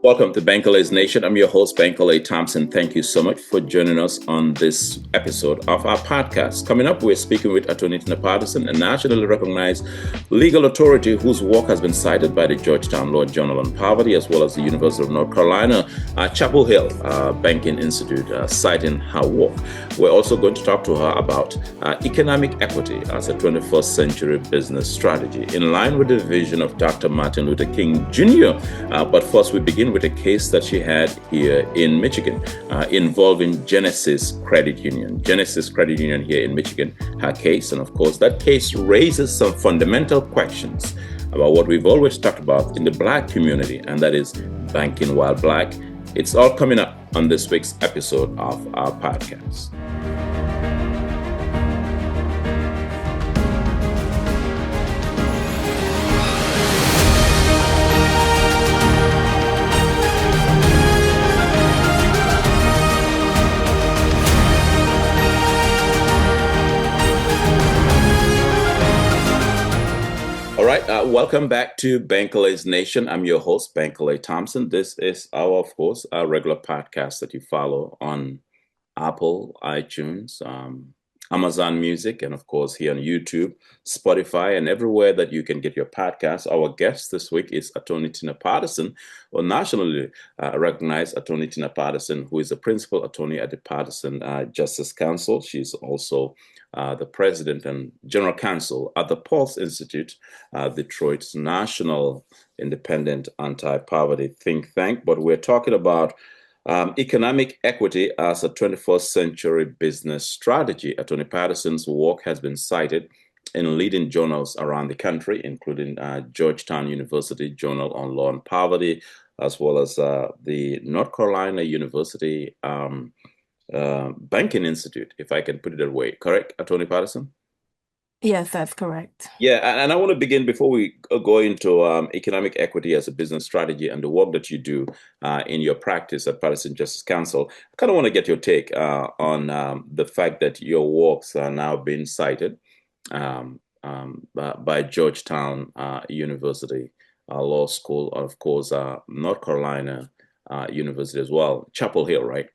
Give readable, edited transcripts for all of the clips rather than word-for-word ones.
Welcome to Bankole's Nation. I'm your host, Bankole Thompson. Thank you so much for joining us on this episode of our podcast. Coming up, we're speaking with Attorney Patterson, a nationally recognized legal authority whose work has been cited by the Georgetown Law Journal on poverty, as well as the University of North Carolina, Chapel Hill Banking Institute, citing her work. We're also going to talk to her about economic equity as a 21st century business strategy, in line with the vision of Dr. Martin Luther King Jr. But first, we begin with a case that she had here in Michigan involving Genisys Credit Union. Genisys Credit Union here in Michigan, her case. And of course, that case raises some fundamental questions about what we've always talked about in the Black community, and that is banking while Black. It's all coming up on this week's episode of our podcast. Welcome back to Bankole's Nation. I'm your host, Bankole Thompson. This is our regular podcast that you follow on Apple, iTunes, Amazon Music, and of course here on YouTube, Spotify, and everywhere that you can get your podcast. Our guest this week is Attorney Tina Patterson, or nationally recognized Attorney Tina Patterson, who is the principal attorney at the Patterson Justice Council. She's also the president and general counsel at the Pulse Institute, Detroit's national independent anti-poverty think tank. But we're talking about economic equity as a 21st century business strategy. Attorney Patterson's work has been cited in leading journals around the country, including Georgetown University Journal on Law and Poverty, as well as the North Carolina University Banking Institute, if I can put it that way. Correct, Attorney Patterson? Yes, that's correct. Yeah, and I want to begin before we go into economic equity as a business strategy and the work that you do in your practice at Patterson Justice Council. I kind of want to get your take on the fact that your works are now being cited by Georgetown University Law School, and of course, North Carolina University as well, Chapel Hill, right?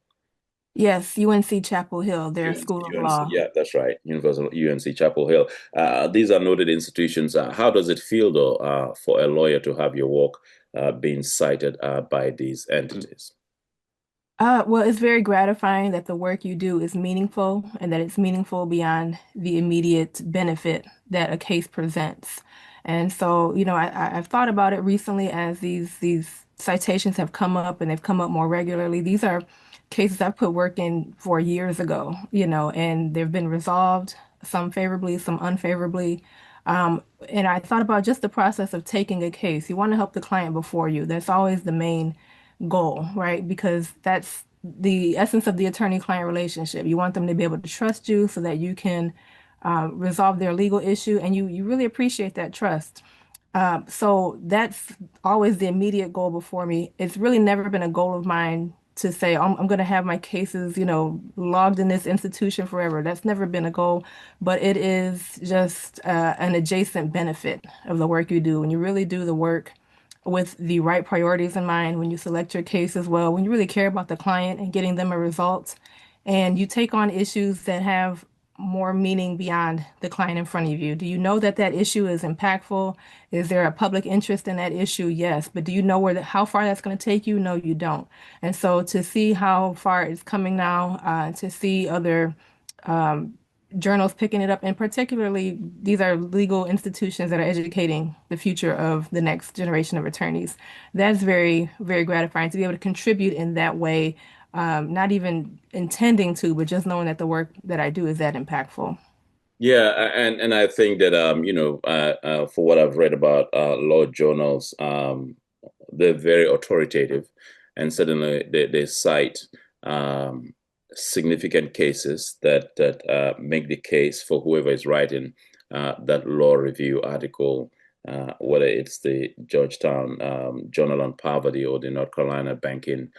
Yes, UNC Chapel Hill, their School of Law. Yeah, that's right. University UNC Chapel Hill. These are noted institutions. How does it feel, though, for a lawyer to have your work being cited by these entities? Well, it's very gratifying that the work you do is meaningful and that it's meaningful beyond the immediate benefit that a case presents. And so, I've thought about it recently as these citations have come up and they've come up more regularly. These are cases I put work in for years ago, and they've been resolved, some favorably, some unfavorably. And I thought about just the process of taking a case. You want to help the client before you. That's always the main goal, right? Because that's the essence of the attorney-client relationship. You want them to be able to trust you so that you can resolve their legal issue, and you really appreciate that trust. So that's always the immediate goal before me. It's really never been a goal of mine to say I'm going to have my cases, logged in this institution forever. That's never been a goal, but it is just an adjacent benefit of the work you do. When you really do the work with the right priorities in mind, when you select your case as well, when you really care about the client and getting them a result, and you take on issues that have more meaning beyond the client in front of you. Do you know that that issue is impactful? Is there a public interest in that issue? Yes. But do you know how far that's going to take you? No, you don't. And so to see how far it's coming now, to see other journals picking it up, and particularly these are legal institutions that are educating the future of the next generation of attorneys. That's very, very gratifying to be able to contribute in that way, not even intending to, but just knowing that the work that I do is that impactful. Yeah, and I think that for what I've read about law journals, they're very authoritative, and certainly they cite significant cases that make the case for whoever is writing that law review article, whether it's the Georgetown Journal on Poverty or the North Carolina Banking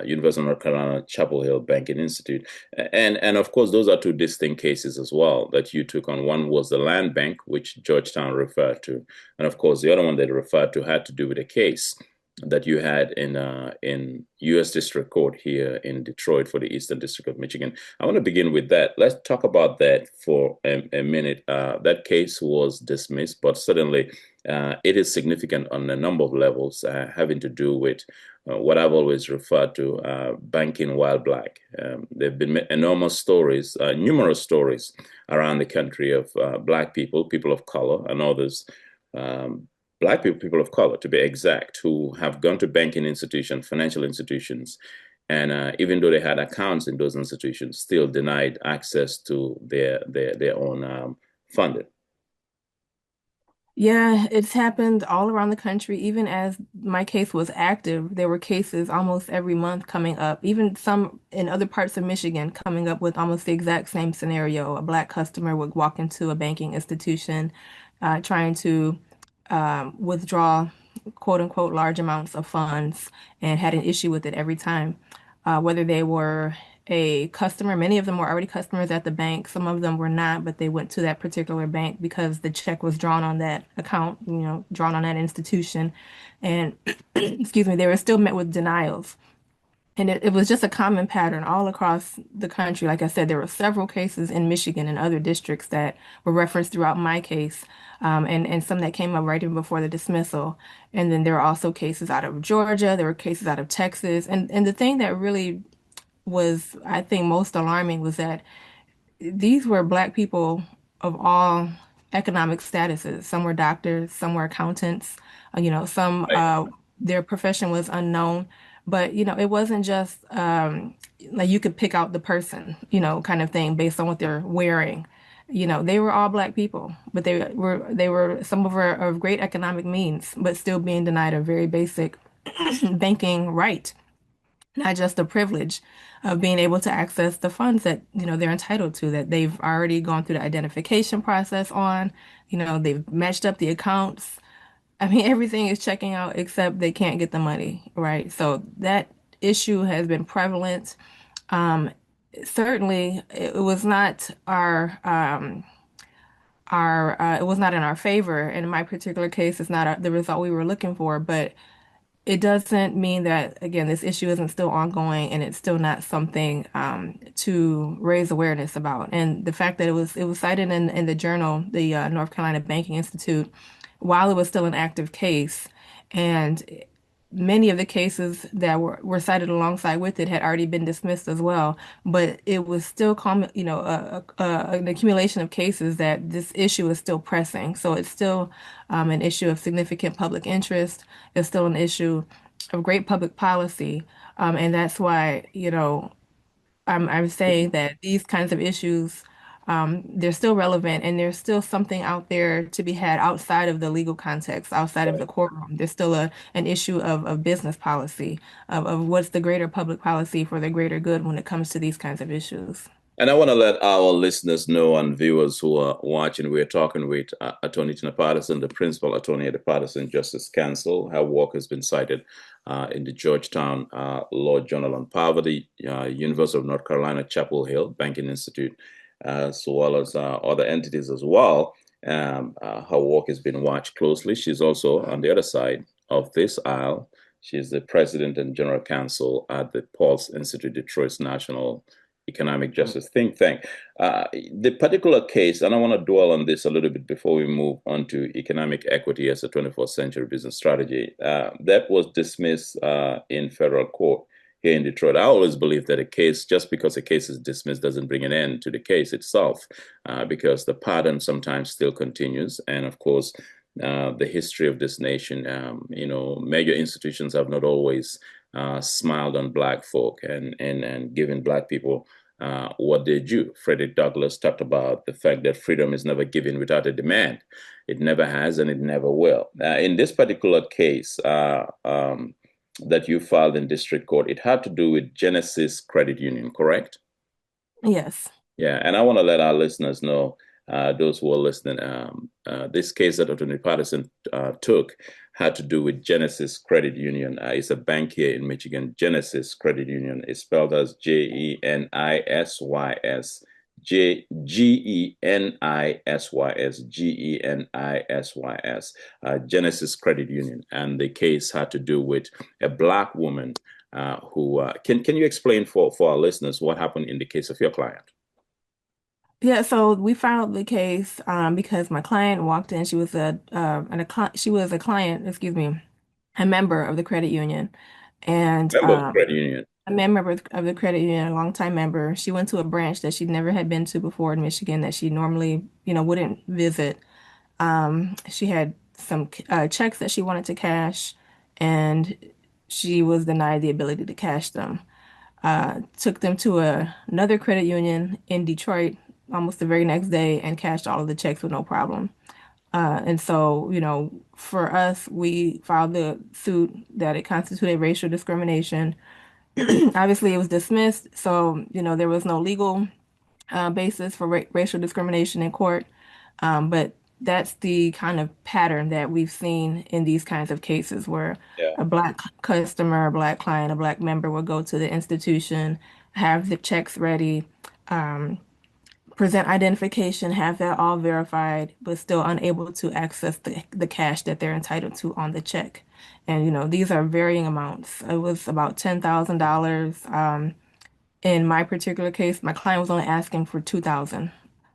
University of North Carolina Chapel Hill Banking Institute. And of course, those are two distinct cases as well that you took on. One was the land bank, which Georgetown referred to. And of course, the other one they referred to had to do with a case that you had in U.S. District Court here in Detroit for the Eastern District of Michigan. I want to begin with that. Let's talk about that for a minute. That case was dismissed, but certainly it is significant on a number of levels, having to do with what I've always referred to banking while black. There have been enormous stories, numerous stories around the country of black people, people of color, and others. Um, Black people, people of color, to be exact, who have gone to banking institutions, financial institutions, and even though they had accounts in those institutions, still denied access to their own funding. Yeah, it's happened all around the country. Even as my case was active, there were cases almost every month coming up, even some in other parts of Michigan coming up with almost the exact same scenario. A black customer would walk into a banking institution trying to withdraw quote unquote large amounts of funds and had an issue with it every time. Whether they were a customer, many of them were already customers at the bank. Some of them were not, but they went to that particular bank because the check was drawn on that account, drawn on that institution. And excuse me, they were still met with denials. And it was just a common pattern all across the country. Like I said, there were several cases in Michigan and other districts that were referenced throughout my case, and some that came up right even before the dismissal. And then there were also cases out of Georgia, there were cases out of Texas. And the thing that really was, I think, most alarming was that these were Black people of all economic statuses. Some were doctors, some were accountants, some Right. their profession was unknown. But it wasn't just like you could pick out the person, kind of thing based on what they're wearing. They were all Black people, but they were some of were of great economic means, but still being denied a very basic banking right, not just the privilege of being able to access the funds that, they're entitled to, that they've already gone through the identification process on, they've matched up the accounts. I mean, everything is checking out except they can't get the money, right? So that issue has been prevalent. Um, Certainly, it was not it was not in our favor. And in my particular case, it's not the result we were looking for, but it doesn't mean that, again, this issue isn't still ongoing and it's still not something to raise awareness about. And the fact that it was cited in the journal, the North Carolina Banking Institute, while it was still an active case, and many of the cases that were cited alongside with it had already been dismissed as well. But it was still, an accumulation of cases that this issue is still pressing. So it's still an issue of significant public interest. It's still an issue of great public policy. And that's why, I'm saying that these kinds of issues, they're still relevant and there's still something out there to be had outside of the legal context, outside of the courtroom. There's still an issue of business policy, of what's the greater public policy for the greater good when it comes to these kinds of issues. And I want to let our listeners know and viewers who are watching, we're talking with Attorney Tina Patterson, the principal attorney at the Patterson Justice Council. Her work has been cited in the Georgetown Law Journal on Poverty, University of North Carolina, Chapel Hill Banking Institute, as well as other entities as well. Her work has been watched closely. She's also on the other side of this aisle. She's the president and general counsel at the Pulse Institute, Detroit's national economic justice think tank. The particular case, and I want to dwell on this a little bit before we move on to economic equity as a 21st century business strategy, that was dismissed in federal court here in Detroit. I always believe that a case, just because a case is dismissed, doesn't bring an end to the case itself, because the pattern sometimes still continues. And of course, the history of this nation, major institutions have not always smiled on Black folk and given Black people what they do. Frederick Douglass talked about the fact that freedom is never given without a demand. It never has and it never will. In this particular case that you filed in district court, it had to do with Genisys Credit Union, correct? Yes. Yeah, and I want to let our listeners know, those who are listening, this case that Attorney Patterson took had to do with Genisys Credit Union. It's a bank here in Michigan. Genisys Credit Union is spelled as Genisys Genisys, Genesis Credit Union, and the case had to do with a black woman who can you explain for our listeners what happened in the case of your client? Yeah, so we filed the case because my client walked in. She was she was a client, excuse me, a member of the credit union, and Member of the credit union. a member of the credit union, a longtime member. She went to a branch that she never had been to before in Michigan that she normally, wouldn't visit. She had some checks that she wanted to cash, and she was denied the ability to cash them. Took them to another credit union in Detroit almost the very next day and cashed all of the checks with no problem. And so, for us, we filed the suit that it constituted racial discrimination. Obviously, it was dismissed, so, there was no legal basis for racial discrimination in court. But that's the kind of pattern that we've seen in these kinds of cases where Yeah. a black customer, a black client, a black member will go to the institution, have the checks ready, present identification, have that all verified, but still unable to access the cash that they're entitled to on the check. And, these are varying amounts. It was about $10,000. In my particular case, my client was only asking for 2,000.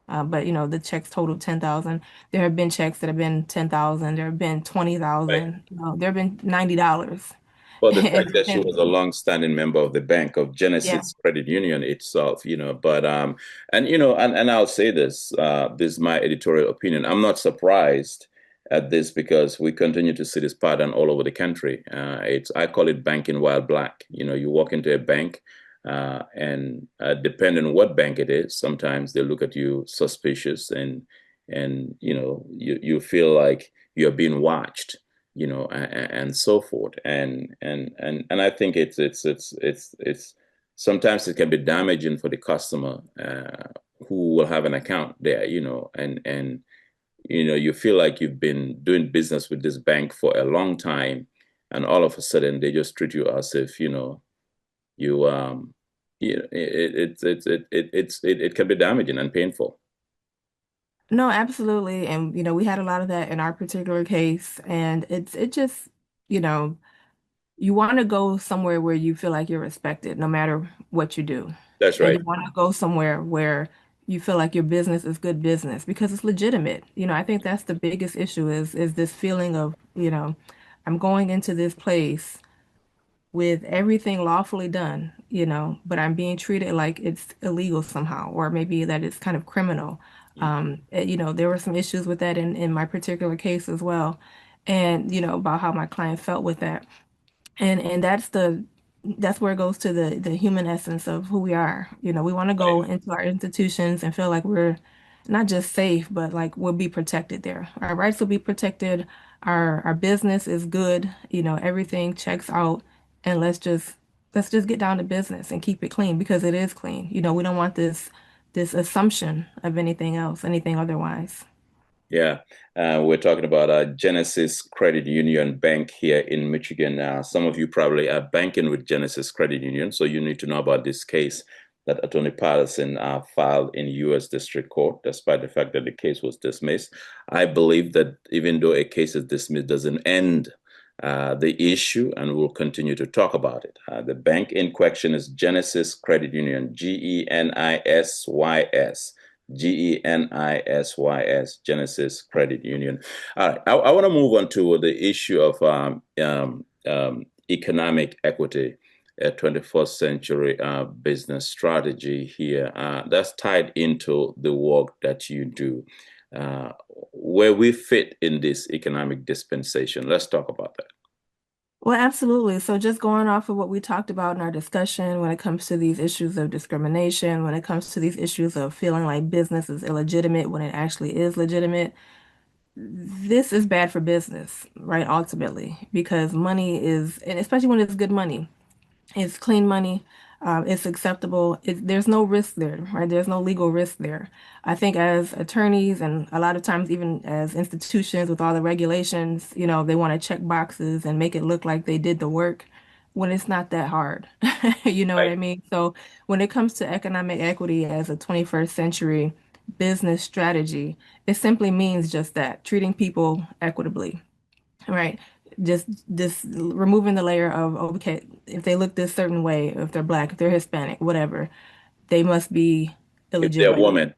But the checks totaled 10,000. There have been checks that have been 10,000. There have been Right. 20,000. There have been $90. Well, the It fact that she was a depends. long-standing member of the bank of Yeah. Genesis Credit Union itself, but and I'll say this, this is my editorial opinion. I'm not surprised at this because we continue to see this pattern all over the country. It's I call it banking while black. You walk into a bank, and depending on what bank it is, sometimes they look at you suspicious, and you feel like you're being watched, and so forth. And I think it's sometimes it can be damaging for the customer who will have an account there, and you feel like you've been doing business with this bank for a long time, and all of a sudden they just treat you as if you it can be damaging and painful. No, absolutely. And, we had a lot of that in our particular case. And it just, you know, you want to go somewhere where you feel like you're respected no matter what you do. That's And right. you want to go somewhere where you feel like your business is good business because it's legitimate. I think that's the biggest issue is this feeling of, I'm going into this place with everything lawfully done, but I'm being treated like it's illegal somehow, or maybe that it's kind of criminal. There were some issues with that in my particular case as well, and about how my client felt with that. And that's where it goes to the human essence of who we are. We want to go into our institutions and feel like we're not just safe, but like we'll be protected there. Our rights will be protected. Our business is good. Everything checks out, and let's just get down to business and keep it clean because it is clean. We don't want this assumption of anything else, anything otherwise. Yeah, we're talking about Genesis Credit Union Bank here in Michigan. Some of you probably are banking with Genesis Credit Union, so you need to know about this case that Attorney Patterson filed in U.S. District Court, despite the fact that the case was dismissed. I believe that even though a case is dismissed, doesn't end the issue, and we'll continue to talk about it. The bank in question is Genesis Credit Union, Genisys. Genisys, Genesis Credit Union. All right, I want to move on to the issue of economic equity, a 21st century business strategy here. That's tied into the work that you do, where we fit in this economic dispensation. Let's talk about that. Well, absolutely. So just going off of what we talked about in our discussion when it comes to these issues of discrimination, when it comes to these issues of feeling like business is illegitimate when it actually is legitimate, this is bad for business, right? Ultimately, because money is, and especially when it's good money, it's clean money. It's acceptable. There's no risk there, right? There's no legal risk there. I think as attorneys and a lot of times even as institutions with all the regulations, they want to check boxes and make it look like they did the work when it's not that hard. You know what Right. I mean? So when it comes to economic equity as a 21st century business strategy, it simply means just that, treating people equitably, right? Just this removing the layer of, okay, if they look this certain way, if they're black, if they're Hispanic, whatever, they must be If they're a illegitimate. woman.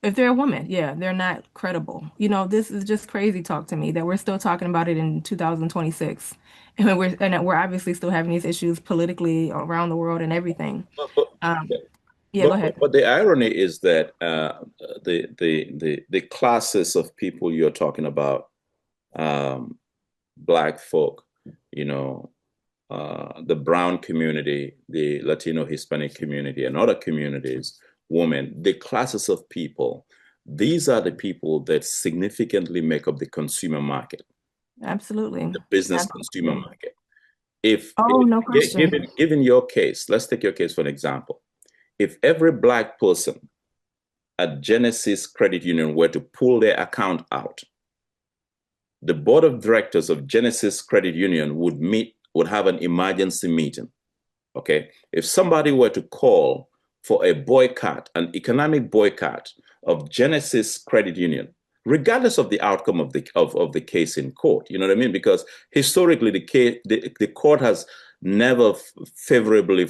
If they're a woman, yeah, they're not credible. This is just crazy talk to me that we're still talking about it in 2026. And we're obviously still having these issues politically around the world and everything. But, but, Um, yeah, go but, ahead. but the irony is that the classes of people you're talking about, um, Black folk, you know, the brown community, the Latino Hispanic community, and other communities, women, the classes of people, these are the people that significantly make up the consumer market, Absolutely. the business consumer Absolutely. market. If, Oh, no question. given your case, let's take your case for an example. If every Black person at Genisys Credit Union were to pull their account out, the board of directors of Genisys Credit Union would have an emergency meeting. Okay. If somebody were to call for a boycott, an economic boycott of Genisys Credit Union, regardless of the outcome of the case in court, you know what I mean? Because historically, the court has never favorably,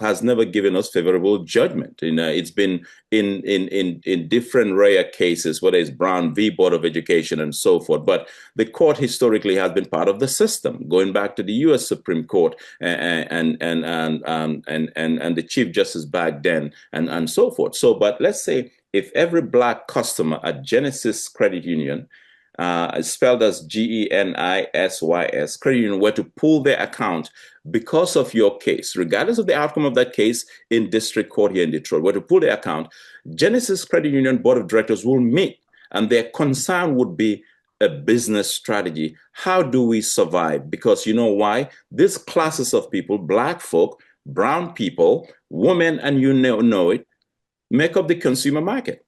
has never given us favorable judgment. It's been in different rare cases, whether it's Brown v. Board of Education and so forth. But the court historically has been part of the system, going back to the U.S. Supreme Court and the Chief Justice back then and so forth. So, but let's say if every Black customer at Genisys Credit Union, spelled as Genisys Credit Union, were to pull their account because of your case, regardless of the outcome of that case in district court here in Detroit, were to pull their account, Genisys Credit Union Board of Directors will meet, and their concern would be a business strategy. How do we survive? Because you know why? These classes of people, Black folk, brown people, women, and know it, make up the consumer market.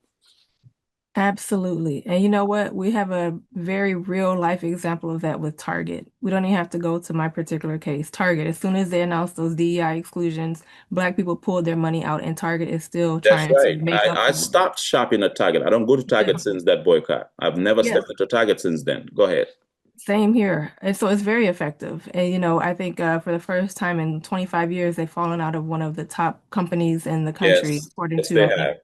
Absolutely. And you know what? We have a very real life example of that with Target. We don't even have to go to my particular case. Target, as soon as they announced those DEI exclusions, Black people pulled their money out, and Target is still That's trying to right. make up I for it. stopped shopping at Target. I don't go to Target Yeah. since that boycott. I've never Yes. stepped into Target since then. Go ahead. Same here. And so it's very effective. And, I think for the first time in 25 years, they've fallen out of one of the top companies in the country, Yes, according yes, to, they I think, have.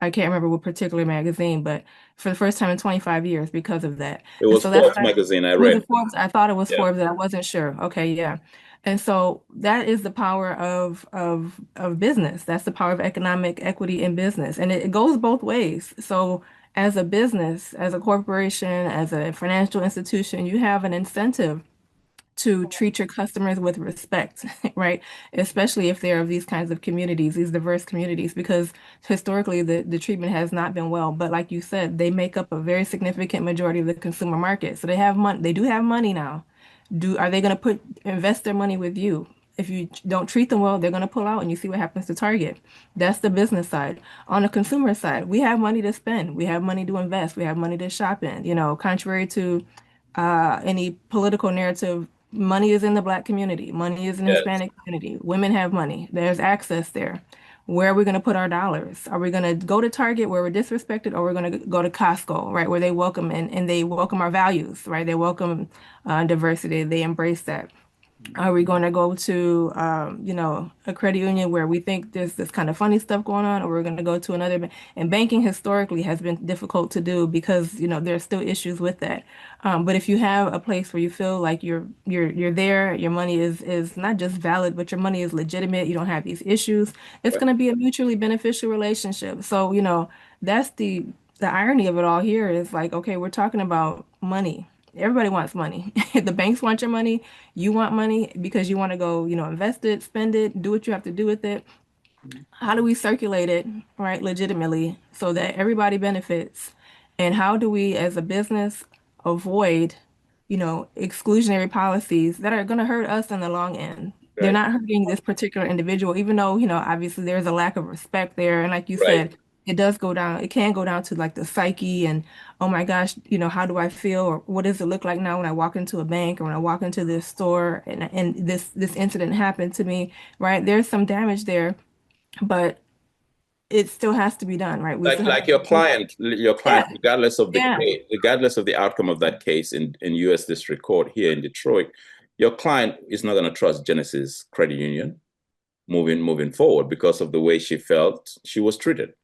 I can't remember what particular magazine, but for the first time in 25 years because of that. It And was so that's Forbes magazine. I was read it it. Forbes? I thought it was Yeah, Forbes, and I wasn't sure. Okay, yeah. And so that is the power of business. That's the power of economic equity in business. And it goes both ways. So as a business, as a corporation, as a financial institution, you have an incentive to treat your customers with respect, right? Especially if they're of these kinds of communities, these diverse communities, because historically the treatment has not been well. But like you said, they make up a very significant majority of the consumer market. So they have money, they do have money now. Are they going to invest their money with you? If you don't treat them well, they're going to pull out and you see what happens to Target. That's the business side. On the consumer side, we have money to spend. We have money to invest. We have money to shop in. Contrary to any political narrative, money is in the Black community. Money is in the yes, Hispanic community. Women have money. There's access there. Where are we going to put our dollars? Are we going to go to Target where we're disrespected, or we're going to go to Costco, right, where they welcome and they welcome our values, right? They welcome diversity. They embrace that. Are we going to go to, a credit union where we think there's this kind of funny stuff going on, or we're going to go to another bank? And banking historically has been difficult to do because, there's still issues with that. But if you have a place where you feel like you're there, your money is not just valid, but your money is legitimate, you don't have these issues, it's right, going to be a mutually beneficial relationship. So, that's the irony of it all here is like, okay, we're talking about money. Everybody wants money. The banks want your money. You want money because you want to go, invest it, spend it, do what you have to do with it. How do we circulate it, right, legitimately so that everybody benefits? And how do we, as a business, avoid, exclusionary policies that are going to hurt us in the long end? They're right, not hurting this particular individual, even though, obviously there's a lack of respect there. And like you right. said, it does go down. It can go down to like the psyche and, oh my gosh, how do I feel, or what does it look like now when I walk into a bank or when I walk into this store and this incident happened to me, right? There's some damage there, but it still has to be done, right? We still have Like to support. your Yeah, client, regardless of the yeah. case, regardless of the outcome of that case in U.S. District Court here in Detroit, your client is not going to trust Genisys Credit Union moving forward because of the way she felt she was treated,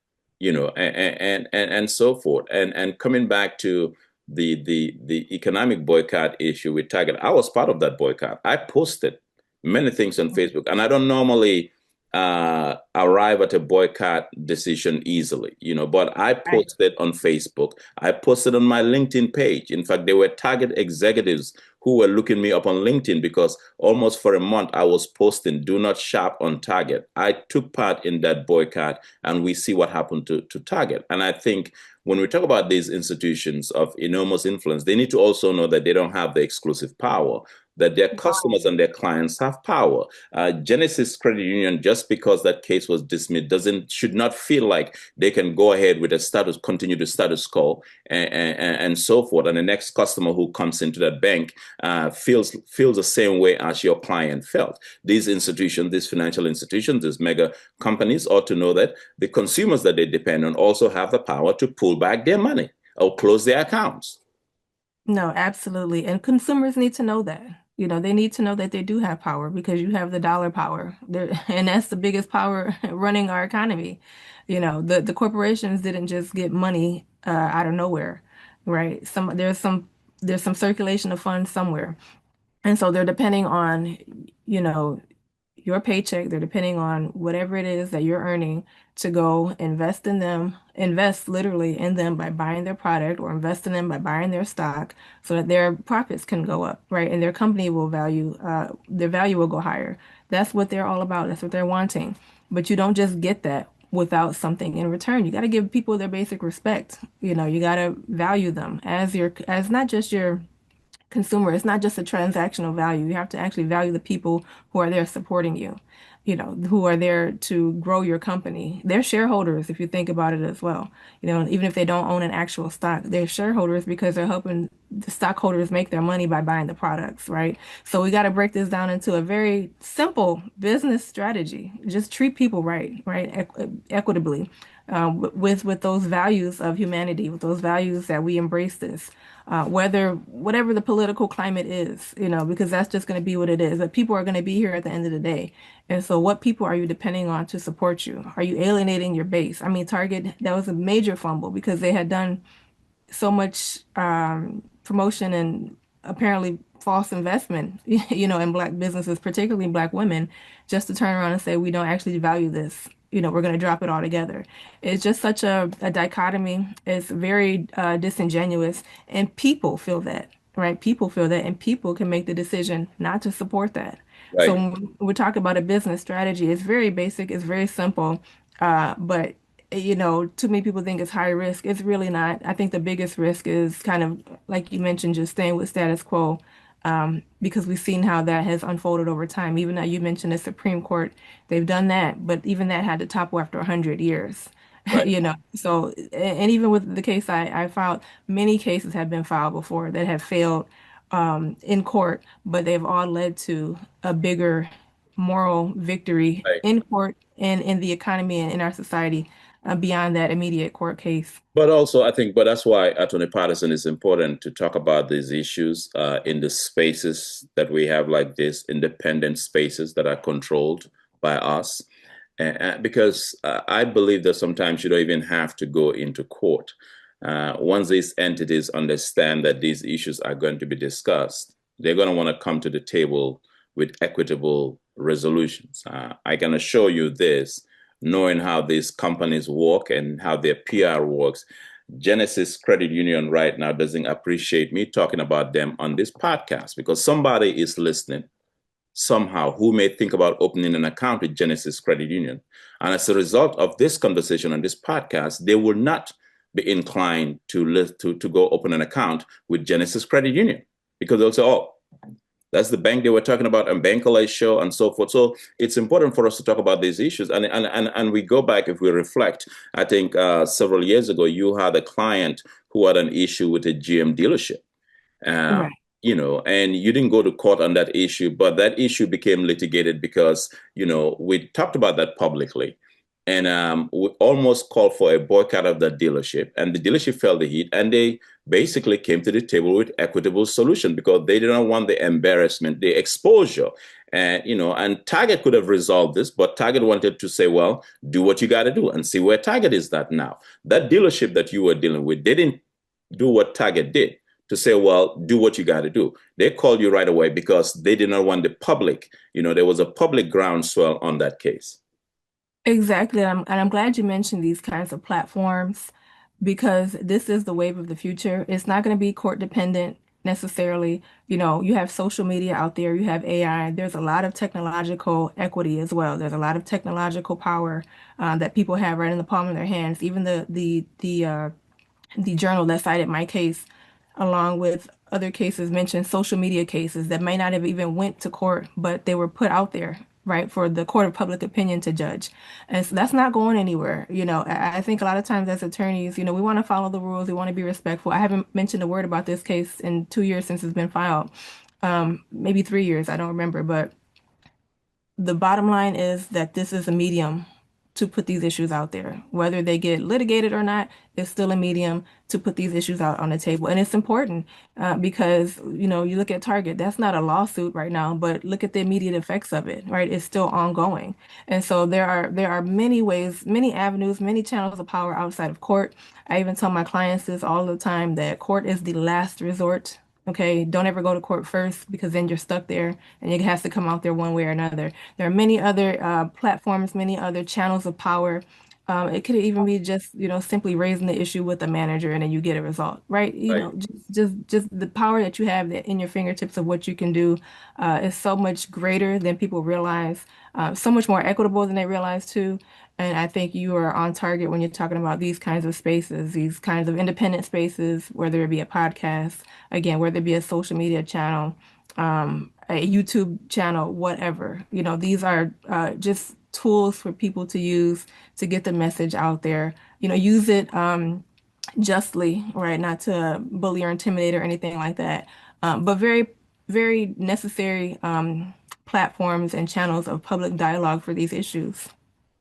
and so forth. And coming back to the economic boycott issue with Target, I was part of that boycott. I posted many things on Facebook, and I don't normally arrive at a boycott decision easily, but I Right. posted on Facebook. I posted on my LinkedIn page. In fact, there were Target executives who were looking me up on LinkedIn because almost for a month I was posting, do not shop on Target. I took part in that boycott, and we see what happened to Target. And I think when we talk about these institutions of enormous influence, they need to also know that they don't have the exclusive power, that their customers and their clients have power. Genisys Credit Union, just because that case was dismissed, should not feel like they can go ahead with continue the status quo and so forth. And the next customer who comes into that bank feels the same way as your client felt. These institutions, these financial institutions, these mega companies ought to know that the consumers that they depend on also have the power to pull back their money or close their accounts. No, absolutely. And consumers need to know that. They need to know that they do have power because you have the dollar power. There, and that's the biggest power running our economy. The corporations didn't just get money out of nowhere, right? There's some circulation of funds somewhere. And so they're depending on, you know, your paycheck, they're depending on whatever it is that you're earning to go invest in them, invest literally in them by buying their product or invest in them by buying their stock so that their profits can go up, right? And their value will go higher. That's what they're all about. That's what they're wanting. But you don't just get that without something in return. You got to give people their basic respect. You got to value them as not just your consumer. It's not just a transactional value. You have to actually value the people who are there supporting you, who are there to grow your company. They're shareholders, if you think about it as well. Even if they don't own an actual stock, they're shareholders because they're helping the stockholders make their money by buying the products, right? So we got to break this down into a very simple business strategy. Just treat people right, equitably, with those values of humanity, with those values that we embrace this whatever the political climate is, because that's just going to be what it is. But people are going to be here at the end of the day. And so what people are you depending on to support you? Are you alienating your base? I mean, Target, that was a major fumble because they had done so much promotion and apparently false investment, in black businesses, particularly black women, just to turn around and say, we don't actually value this. We're going to drop it all together. It's just such a dichotomy. It's very disingenuous, and people feel that, right? People feel that, and people can make the decision not to support that. So Right. when we talk about a business strategy, it's very basic, it's very simple, but too many people think it's high risk. It's really not. I think the biggest risk is kind of like you mentioned, just staying with status quo, because we've seen how that has unfolded over time. Even though you mentioned the Supreme Court, they've done that, but even that had to topple after 100 years. Right. So, and even with the case I filed, many cases have been filed before that have failed in court, but they've all led to a bigger moral victory Right. in court and in the economy and in our society beyond that immediate court case. But also, I think, but that's why Attorney Patterson is important to talk about these issues in the spaces that we have, like this, independent spaces that are controlled by us. Because I believe that sometimes you don't even have to go into court. Once these entities understand that these issues are going to be discussed, they're going to want to come to the table with equitable resolutions. I can assure you this, knowing how these companies work and how their PR works. Genisys Credit Union right now doesn't appreciate me talking about them on this podcast because somebody is listening somehow who may think about opening an account with Genisys Credit Union. And as a result of this conversation on this podcast, they will not be inclined to go open an account with Genisys Credit Union because they'll say, oh, That's the bank they were talking about, and Bankole show and so forth. So it's important for us to talk about these issues. And we go back, if we reflect, I think several years ago, you had a client who had an issue with a GM dealership. Uh, Right. and you didn't go to court on that issue, but that issue became litigated because, we talked about that publicly. And we almost called for a boycott of that dealership. And the dealership felt the heat, and they basically came to the table with equitable solution because they didn't want the embarrassment, the exposure. And Target could have resolved this, but Target wanted to say, well, do what you got to do and see where Target is that now. That dealership that you were dealing with, they didn't do what Target did to say, well, do what you got to do. They called you right away because they did not want the public, there was a public groundswell on that case. Exactly. And I'm glad you mentioned these kinds of platforms because this is the wave of the future. It's not going to be court dependent necessarily. You have social media out there, you have AI. There's a lot of technological equity as well. There's a lot of technological power that people have right in the palm of their hands. Even the journal that cited my case, along with other cases, mentioned social media cases that may not have even went to court, but they were put out there, right, for the court of public opinion to judge. And so that's not going anywhere. I think a lot of times as attorneys, we want to follow the rules, we want to be respectful. I haven't mentioned a word about this case in 2 years since it's been filed, maybe 3 years, I don't remember, but the bottom line is that this is a medium to put these issues out there. Whether they get litigated or not, it's still a medium to put these issues out on the table. And it's important because, you look at Target, that's not a lawsuit right now, but look at the immediate effects of it, right? It's still ongoing. And so there are many ways, many avenues, many channels of power outside of court. I even tell my clients this all the time that court is the last resort. Okay, don't ever go to court first because then you're stuck there and it has to come out there one way or another. There are many other platforms, many other channels of power. It could even be just, simply raising the issue with the manager and then you get a result, right? Right. Just the power that you have that in your fingertips of what you can do is so much greater than people realize, so much more equitable than they realize too. And I think you are on target when you're talking about these kinds of spaces, these kinds of independent spaces, whether it be a podcast, again, whether it be a social media channel, a YouTube channel, whatever. These are just tools for people to use to get the message out there. Use it justly, right? Not to bully or intimidate or anything like that. But very, very necessary platforms and channels of public dialogue for these issues.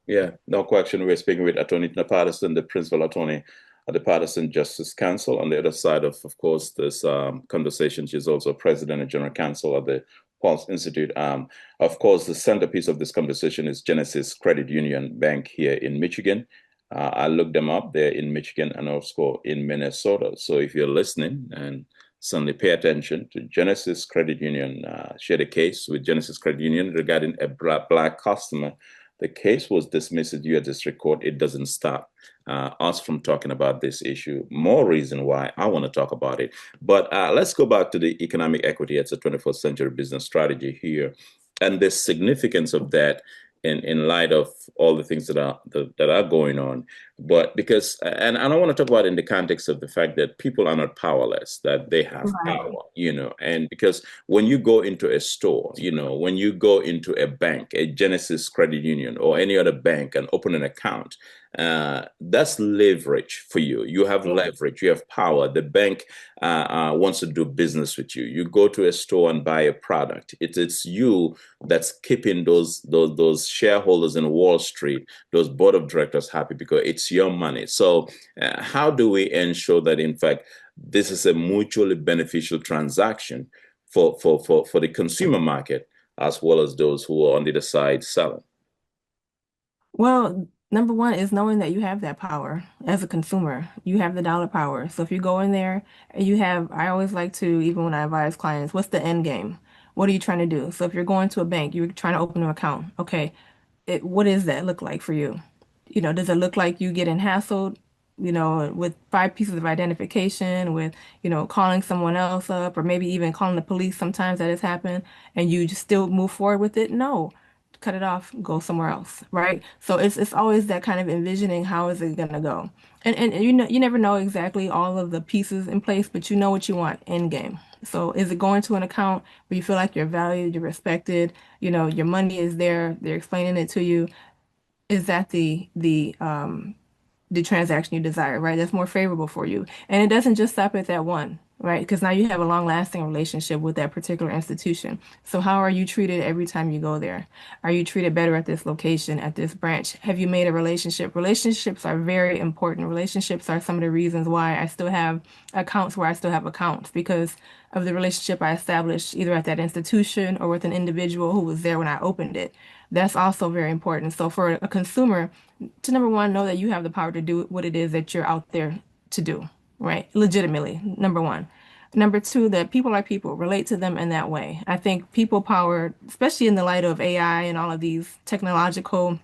Yeah, no question. We're speaking with Attorney Patterson, the principal attorney at the Patterson Justice Council. On the other side of course, this conversation, she's also president and general counsel of the Pulse Institute. Of course, the centerpiece of this conversation is Genisys Credit Union Bank here in Michigan. I looked them up. They're in Michigan and also in Minnesota. So if you're listening, and certainly pay attention to Genisys Credit Union, shared a case with Genisys Credit Union regarding a black customer. The case was dismissed at U.S. District Court. It doesn't stop us from talking about this issue. More reason why I want to talk about it. But let's go back to the economic equity as a 21st century business strategy here, and the significance of that in light of all the things that are going on. But because, and I want to talk about it in the context of the fact that people are not powerless, that they have Right. power, and because when you go into a store, when you go into a bank, a Genisys Credit Union or any other bank and open an account, that's leverage for you. You have leverage, you have power. The bank wants to do business with you. You go to a store and buy a product. It's you that's keeping those shareholders in Wall Street, those board of directors happy because it's your money. So how do we ensure that in fact this is a mutually beneficial transaction for the consumer market as well as those who are on the other side selling? Well, number one is knowing that you have that power as a consumer. You have the dollar power. So if you go in there and I always like to, even when I advise clients, what's the end game? What are you trying to do? So if you're going to a bank, you're trying to open an account. Okay, what does that look like for you? Does it look like you getting hassled, with 5 pieces of identification, with, calling someone else up, or maybe even calling the police sometimes that has happened, and you just still move forward with it? No. cut it off, go somewhere else, right? So it's always that kind of envisioning how is it gonna go. And you know you never know exactly all of the pieces in place, but you know what you want end game. So is it going to an account where you feel like you're valued, you're respected, you know, your money is there, they're explaining it to you. Is that the transaction you desire, right? That's more favorable for you. And it doesn't just stop at that one, right? Because now you have a long-lasting relationship with that particular institution. So how are you treated every time you go there? Are you treated better at this location, at this branch? Have you made a relationship? Relationships are very important. Relationships are some of the reasons why I still have accounts where I still have accounts because of the relationship I established either at that institution or with an individual who was there when I opened it. That's also very important. So for a consumer, to number one, know that you have the power to do what it is that you're out there to do, right? Legitimately, number one. Number two, that people are people, relate to them in that way. I think people power, especially in the light of AI and all of these technological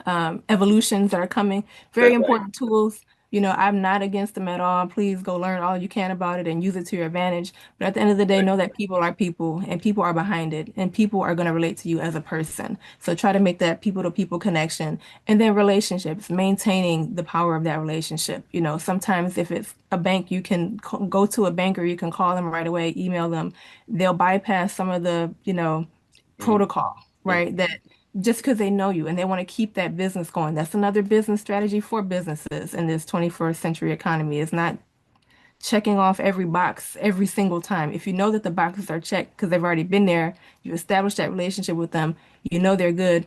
evolutions that are coming. Very That's right. important tools. You know, I'm not against them at all. Please go learn all you can about it and use it to your advantage. But at the end of the day, Right. know that people are people and people are behind it and people are going to relate to you as a person. So try to make that people to people connection. And then relationships, maintaining the power of that relationship. You know, sometimes if it's a bank, you can go to a banker, you can call them right away, email them. They'll bypass some of the, you know, Mhm. protocol, Mhm. right? That just because they know you and they want to keep that business going. That's another business strategy for businesses in this 21st century economy. Is not checking off every box every single time. If you know that the boxes are checked because they've already been there, you established that relationship with them, you know they're good,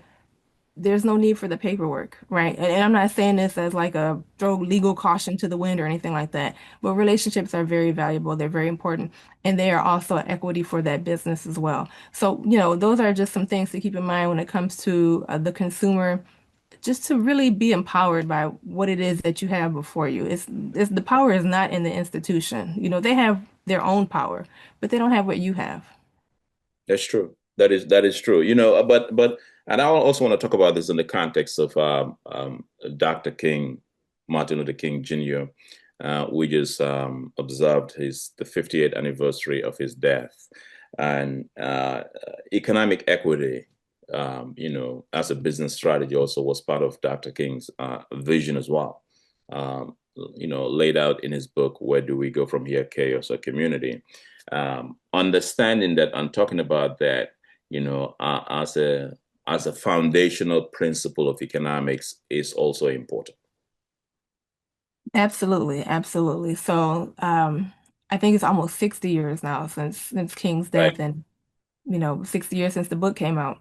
there's no need for the paperwork, right? And I'm not saying this as like a throw legal caution to the wind or anything like that, but relationships are very valuable. They're very important, and they are also equity for that business as well. So, you know, those are just some things to keep in mind when it comes to the consumer, just to really be empowered by what it is that you have before you. It's the power is not in the institution. You know, they have their own power, but they don't have what you have. That's true. That is true. But and I also want to talk about this in the context of Dr. King, Martin Luther King Jr. We just observed the 50th anniversary of his death, and economic equity. As a business strategy, also was part of Dr. King's vision as well. Laid out in his book, "Where Do We Go From Here? Chaos or Community?" Understanding that I'm talking about that, as a foundational principle of economics is also important. Absolutely, absolutely. So, I think it's almost 60 years now since King's Right. death, and you know, 60 years since the book came out.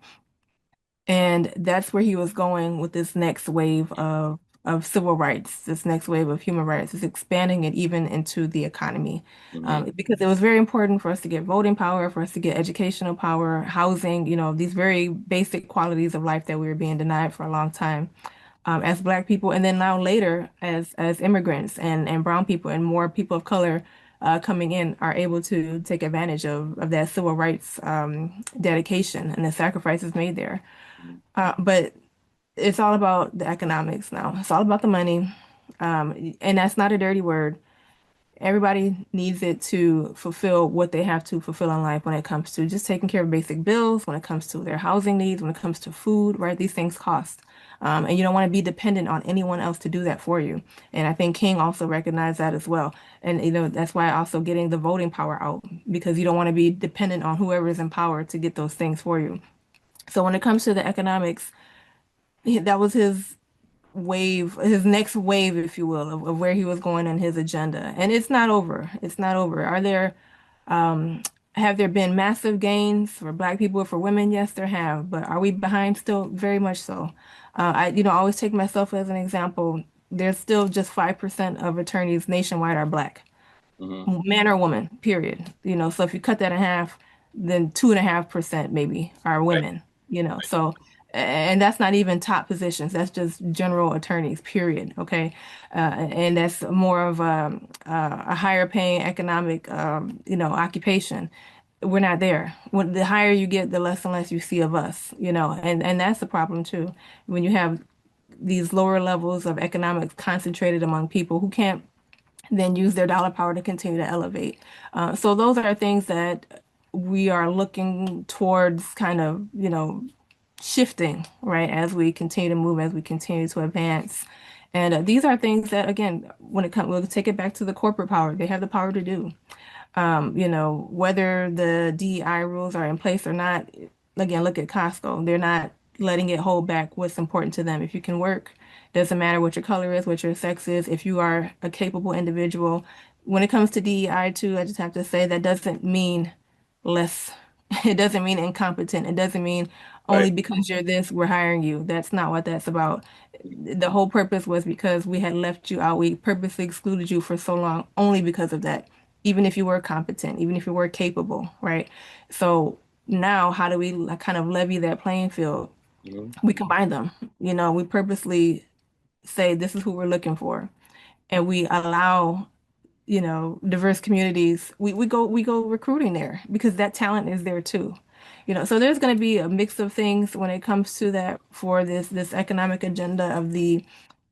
And that's where he was going with this next wave of civil rights, this next wave of human rights, is expanding it even into the economy. Mhm. Because it was very important for us to get voting power, for us to get educational power, housing, you know, these very basic qualities of life that we were being denied for a long time as Black people, and then now later as immigrants and brown people and more people of color coming in are able to take advantage of that civil rights dedication and the sacrifices made there. But it's all about the economics now. It's all about the money, and that's not a dirty word. Everybody needs it to fulfill what they have to fulfill in life when it comes to just taking care of basic bills, when it comes to their housing needs, when it comes to food, right? These things cost. And you don't want to be dependent on anyone else to do that for you. And I think King also recognized that as well. And, you know, that's why also getting the voting power out, because you don't want to be dependent on whoever is in power to get those things for you. So when it comes to the economics, that was his wave, his next wave, if you will, of where he was going in his agenda. And it's not over. It's not over. Have there been massive gains for Black people, for women? Yes, there have. But are we behind still? Very much so. I always take myself as an example. There's still just 5% of attorneys nationwide are Black, Mhm. man or woman, period. You know, so if you cut that in half, then 2.5% maybe are Right. women, you know. So, and that's not even top positions. That's just general attorneys, period. Okay. And that's more of a higher paying economic, occupation. We're not there. When the higher you get, the less and less you see of us, you know, and that's the problem too. When you have these lower levels of economics concentrated among people who can't then use their dollar power to continue to elevate. So those are things that we are looking towards kind of, you know, shifting, right, as we continue to move, as we continue to advance. And these are things that, again, when it comes, we'll take it back to the corporate power. They have the power to do. Whether the DEI rules are in place or not, again, look at Costco. They're not letting it hold back what's important to them. If you can work, doesn't matter what your color is, what your sex is, if you are a capable individual. When it comes to DEI too, I just have to say that doesn't mean less. It doesn't mean incompetent. It doesn't mean only Right. because you're this, we're hiring you. That's not what that's about. The whole purpose was because we had left you out. We purposely excluded you for so long only because of that, even if you were competent, even if you were capable, right? So now, how do we like, kind of levy that playing field? Mhm. We combine them. We purposely say this is who we're looking for, and we allow diverse communities. We go recruiting there because that talent is there too. So there's going to be a mix of things when it comes to that for this economic agenda of the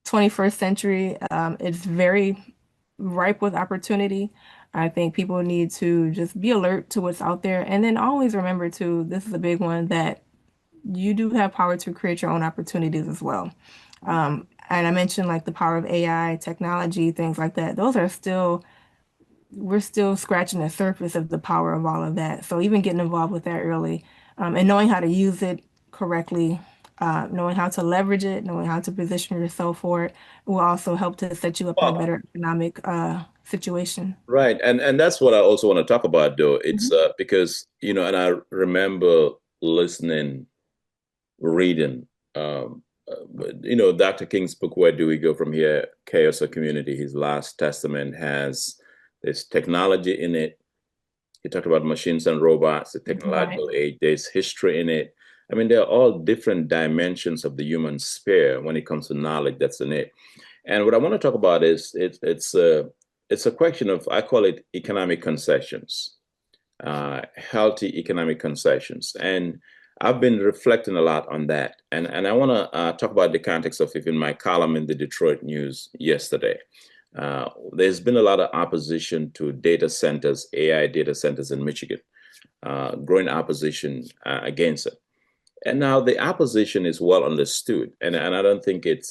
21st century. It's very ripe with opportunity. I think people need to just be alert to what's out there, and then always remember too, this is a big one, that you do have power to create your own opportunities as well. And I mentioned like the power of AI, technology, things like that. Those are still we're still scratching the surface of the power of all of that. So even getting involved with that early, and knowing how to use it correctly, knowing how to leverage it, knowing how to position yourself for it will also help to set you up in a Well, better economic situation. right, and that's what I also want to talk about, though. It's Mhm. because and I remember listening, reading, Dr. King's book, Where Do We Go From Here? Chaos or Community. His last testament has this technology in it. He talked about machines and robots, the Right. technological age. There's history in it. I mean, they're all different dimensions of the human sphere when it comes to knowledge that's in it. And what I want to talk about is it's a question of, I call it economic concessions, healthy economic concessions. And I've been reflecting a lot on that. And I want to talk about the context of it in my column in the Detroit News yesterday. There's been a lot of opposition to data centers, AI data centers in Michigan, growing opposition against it. And now the opposition is well understood, and I don't think it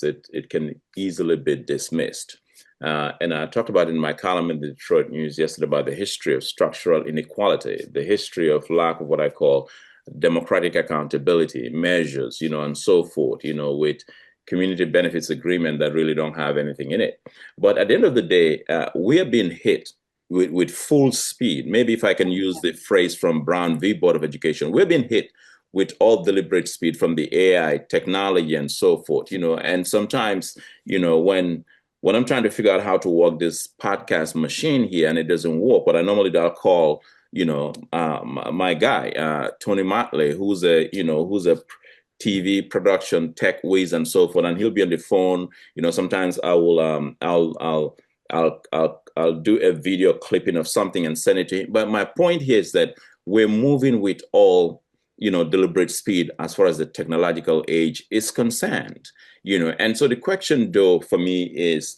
can easily be dismissed. And I talked about in my column in the Detroit News yesterday about the history of structural inequality, the history of lack of what I call democratic accountability measures, and so forth, with community benefits agreement that really don't have anything in it. But at the end of the day, we are being hit with full speed. Maybe if I can use the phrase from Brown v. Board of Education, we're being hit with all deliberate speed from the AI technology and so forth, and sometimes, when I'm trying to figure out how to work this podcast machine here and it doesn't work, what I normally do, I'll call, my guy, Tony Motley, who's a TV production tech whiz and so forth, and he'll be on the phone. Sometimes I will, I'll do a video clipping of something and send it to him. But my point here is that we're moving with all deliberate speed as far as the technological age is concerned. And so the question, though, for me is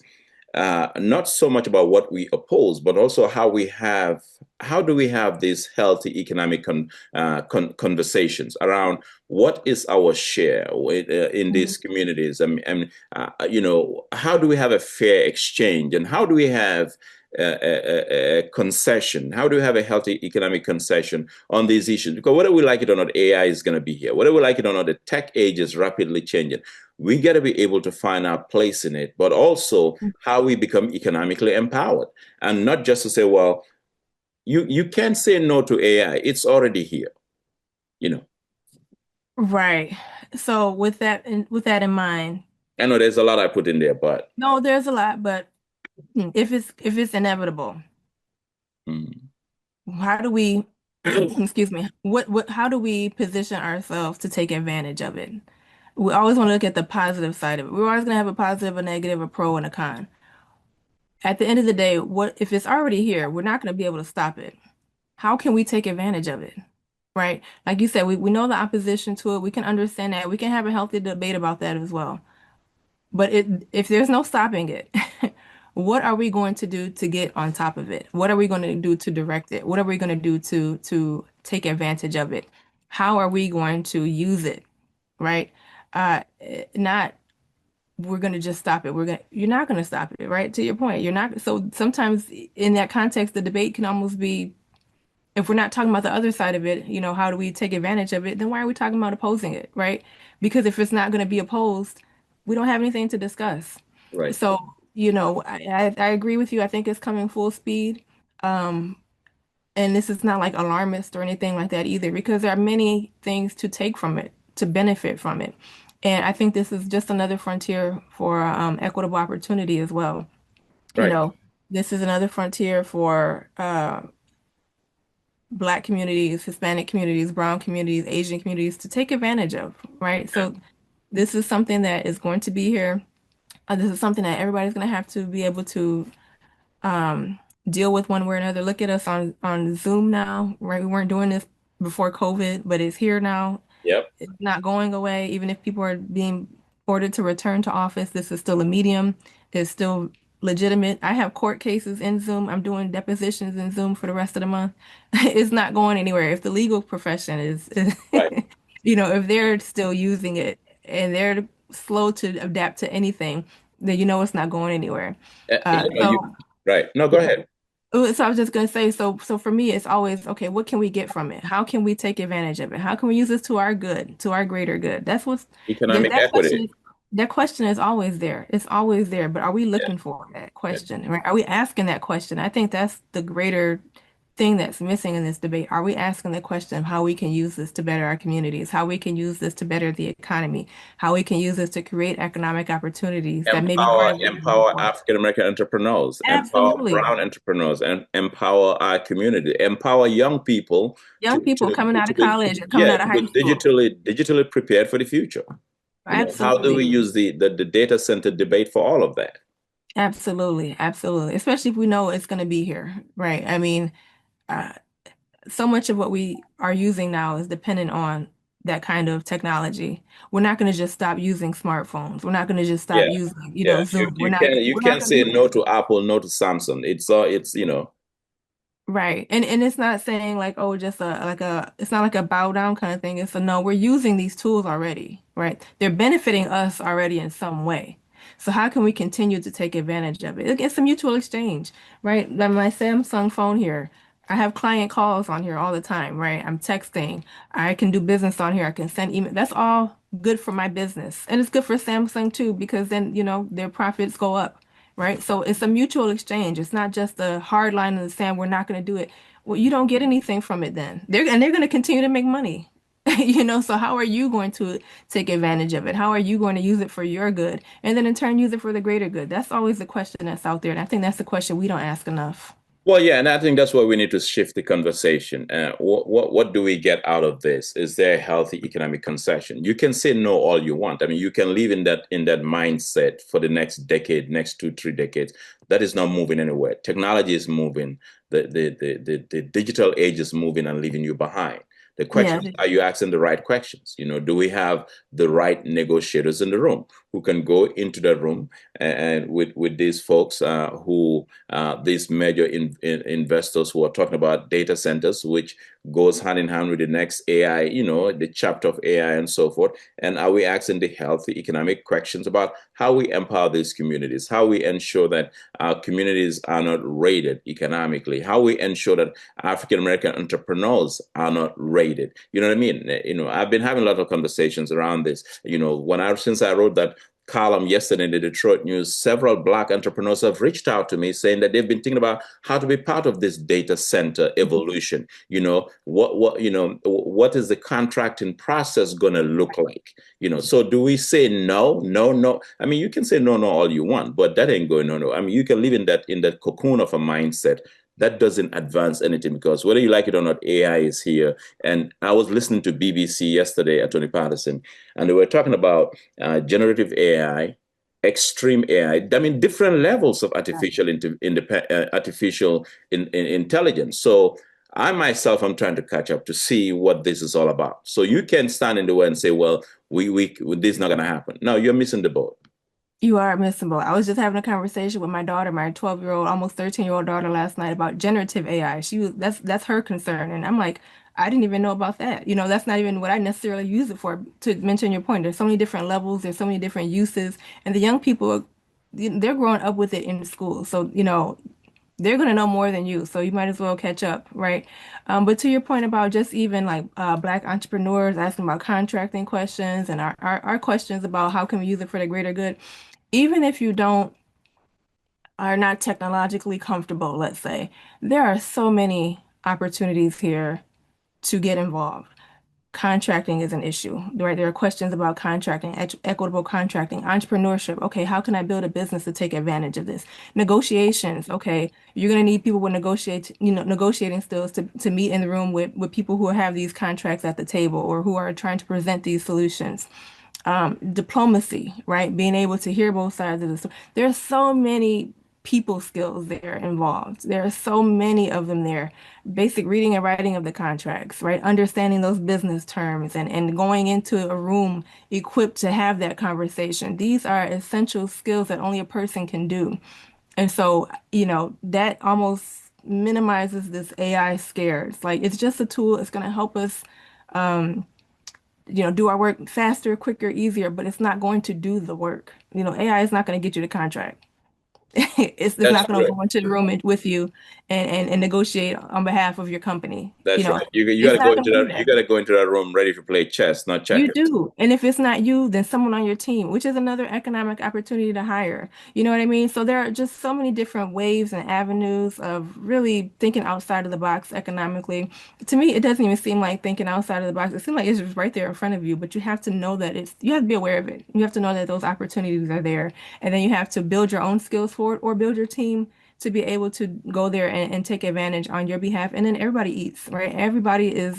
not so much about what we oppose, but also how do we have these healthy economic conversations around what is our share in these communities, and how do we have a fair exchange, and how do we have a concession? How do we have a healthy economic concession on these issues? Because whether we like it or not, AI is going to be here. Whether we like it or not, the tech age is rapidly changing. We got to be able to find our place in it, but also how we become economically empowered, and not just to say, well, you can't say no to AI. It's already here. You know, Right. So with that in mind, I know there's a lot I put in there, but no, there's a lot, but if it's inevitable, mm, how do we, excuse me, how do we position ourselves to take advantage of it? We always want to look at the positive side of it. We're always going to have a positive, a negative, a pro, and a con. At the end of the day, what if it's already here? We're not going to be able to stop it. How can we take advantage of it? Right? Like you said, we know the opposition to it. We can understand that. We can have a healthy debate about that as well. But if there's no stopping it, what are we going to do to get on top of it? What are we going to do to direct it? What are we going to do to take advantage of it? How are we going to use it? right? Not we're going to just stop it. You're not going to stop it, right? To your point, you're not. So sometimes in that context, the debate can almost be, if we're not talking about the other side of it, how do we take advantage of it? Then why are we talking about opposing it, right? Because if it's not going to be opposed, we don't have anything to discuss. Right. So, I agree with you. I think it's coming full speed. Um, and this is not like alarmist or anything like that either, because there are many things to take from it, to benefit from it. And I think this is just another frontier for equitable opportunity as well. You Right. know, this is another frontier for Black communities, Hispanic communities, Brown communities, Asian communities to take advantage of, right? So this is something that is going to be here. This is something that everybody's going to have to be able to deal with one way or another. Look at us on Zoom now, right? We weren't doing this before COVID, but it's here now. Yep. It's not going away. Even if people are being ordered to return to office, this is still a medium. It's still legitimate. I have court cases in Zoom. I'm doing depositions in Zoom for the rest of the month. It's not going anywhere. If the legal profession is, Right. if they're still using it and they're slow to adapt to anything, then it's not going anywhere. So Right. No, go ahead. so I was just gonna say, so for me, it's always, okay, what can we get from it? How can we take advantage of it? How can we use this to our good, to our greater good? That's what's Economic equity. that question is always there. It's always there, but are we Yeah. looking for that Yeah. question? Right? Are we asking that question? I think that's the greater thing that's missing in this debate. Are we asking the question of how we can use this to better our communities, how we can use this to better the economy, how we can use this to create economic opportunities that maybe Empower, weren't available empower before? African American entrepreneurs, empower Absolutely. brown entrepreneurs, and empower our community, empower young people Young people coming out to of be, college or coming yeah, out of to high be school. digitally prepared for the future. How do we Absolutely. use the data center debate for all of that? Absolutely. Absolutely. Especially if we know it's going to be here, right? I mean, uh, so much of what we are using now is dependent on that kind of technology. We're not going to just stop using smartphones. We're not going to just stop Yeah, using, yeah. Zoom. You We're not can going to say do no that. to Apple, no to Samsung. It's. Right. And it's not saying like, oh, just it's not like a bow down kind of thing. It's a no, we're using these tools already, right? They're benefiting us already in some way. So how can we continue to take advantage of it? It's a mutual exchange, right? Like my Samsung phone here, I have client calls on here all the time, right? I'm texting. I can do business on here. I can send email. That's all good for my business. And it's good for Samsung too, because then, their profits go up, right? So it's a mutual exchange. It's not just a hard line in the sand. We're not going to do it. Well, you don't get anything from it then. They're going to continue to make money. So how are you going to take advantage of it? How are you going to use it for your good? And then in turn use it for the greater good? That's always the question that's out there. And I think that's the question we don't ask enough. Well, yeah, and I think that's why we need to shift the conversation. What do we get out of this? Is there a healthy economic concession? You can say no all you want. I mean, you can live in that mindset for the next decade, next 2, 3 decades. That is not moving anywhere. Technology is moving. The digital age is moving and leaving you behind. The question Yeah. is, are you asking the right questions? Do we have the right negotiators in the room who can go into the room and with these folks who these major investors who are talking about data centers, which goes hand in hand with the next AI, the chapter of AI and so forth. And are we asking the healthy economic questions about how we empower these communities, how we ensure that our communities are not rated economically, how we ensure that African American entrepreneurs are not rated. You know what I mean? I've been having a lot of conversations around this. Since I wrote that column yesterday in the Detroit News, several Black entrepreneurs have reached out to me saying that they've been thinking about how to be part of this data center evolution. What is the contracting process going to look like? So do we say no, no, no? I mean, you can say no, no all you want, but that ain't going no, no. I mean, you can live in that cocoon of a mindset that doesn't advance anything, because whether you like it or not, AI is here. And I was listening to BBC yesterday, Attorney Patterson, and they were talking about generative AI, extreme AI. I mean, different levels of artificial intelligence. So I myself am trying to catch up to see what this is all about. So you can stand in the way and say, "Well, we this is not going to happen." No, you're missing the boat. You are admissible. I was just having a conversation with my daughter, my 12-year-old, almost 13-year-old daughter last night about generative AI. That's her concern. And I'm like, I didn't even know about that. That's not even what I necessarily use it for. To mention your point, there's so many different levels, there's so many different uses, and the young people, they're growing up with it in school. So, they're going to know more than you, so you might as well catch up, right? But to your point about just even like Black entrepreneurs asking about contracting questions and our questions about how can we use it for the greater good, even if you don't are not technologically comfortable, let's say, there are so many opportunities here to get involved. Contracting is an issue, right? There are questions about contracting, equitable contracting, entrepreneurship. Okay, how can I build a business to take advantage of this? Negotiations. Okay, you're going to need people with negotiating skills to meet in the room with people who have these contracts at the table or who are trying to present these solutions. Diplomacy, right? Being able to hear both sides of the story. There's so many people skills there involved. There are so many of them there. Basic reading and writing of the contracts, right? Understanding those business terms and going into a room equipped to have that conversation. These are essential skills that only a person can do. And so, that almost minimizes this AI scares. Like it's just a tool. It's going to help us do our work faster, quicker, easier, but it's not going to do the work. AI is not going to get you the contract. It's That's not going to correct. go into the room with you and negotiate on behalf of your company. That's right. You got It's to go not into going to do that. You that. got to go into that room ready to play chess, not You checkers. do. And if it's not you, then someone on your team, which is another economic opportunity to hire. You know what I mean? So there are just so many different waves and avenues of really thinking outside of the box economically. To me, it doesn't even seem like thinking outside of the box. It seems like it's just right there in front of you, but you have to know that you have to be aware of it. You have to know that those opportunities are there. And then you have to build your own skills for it or build your team to be able to go there and take advantage on your behalf. And then everybody eats, right? Everybody is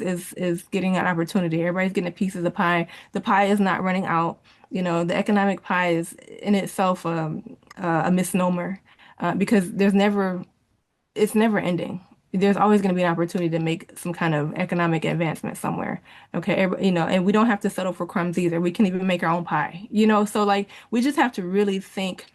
getting an opportunity. Everybody's getting a piece of the pie. The pie is not running out. The economic pie is in itself a misnomer because it's never ending. There's always going to be an opportunity to make some kind of economic advancement somewhere. Okay, and we don't have to settle for crumbs either. We can even make our own pie. So like we just have to really think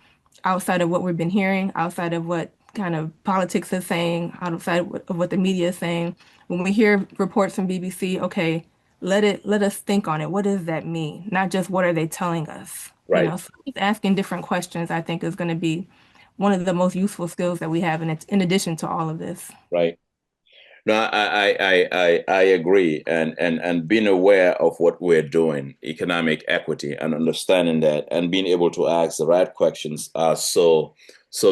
outside of what we've been hearing, outside of what kind of politics is saying, outside of what the media is saying. When we hear reports from BBC, okay, let us think on it. What does that mean? Not just what are they telling us? Right. So just asking different questions, I think, is going to be one of the most useful skills that we have, and it's in addition to all of this. Right. No, I agree, and being aware of what we're doing, economic equity, and understanding that, and being able to ask the right questions are so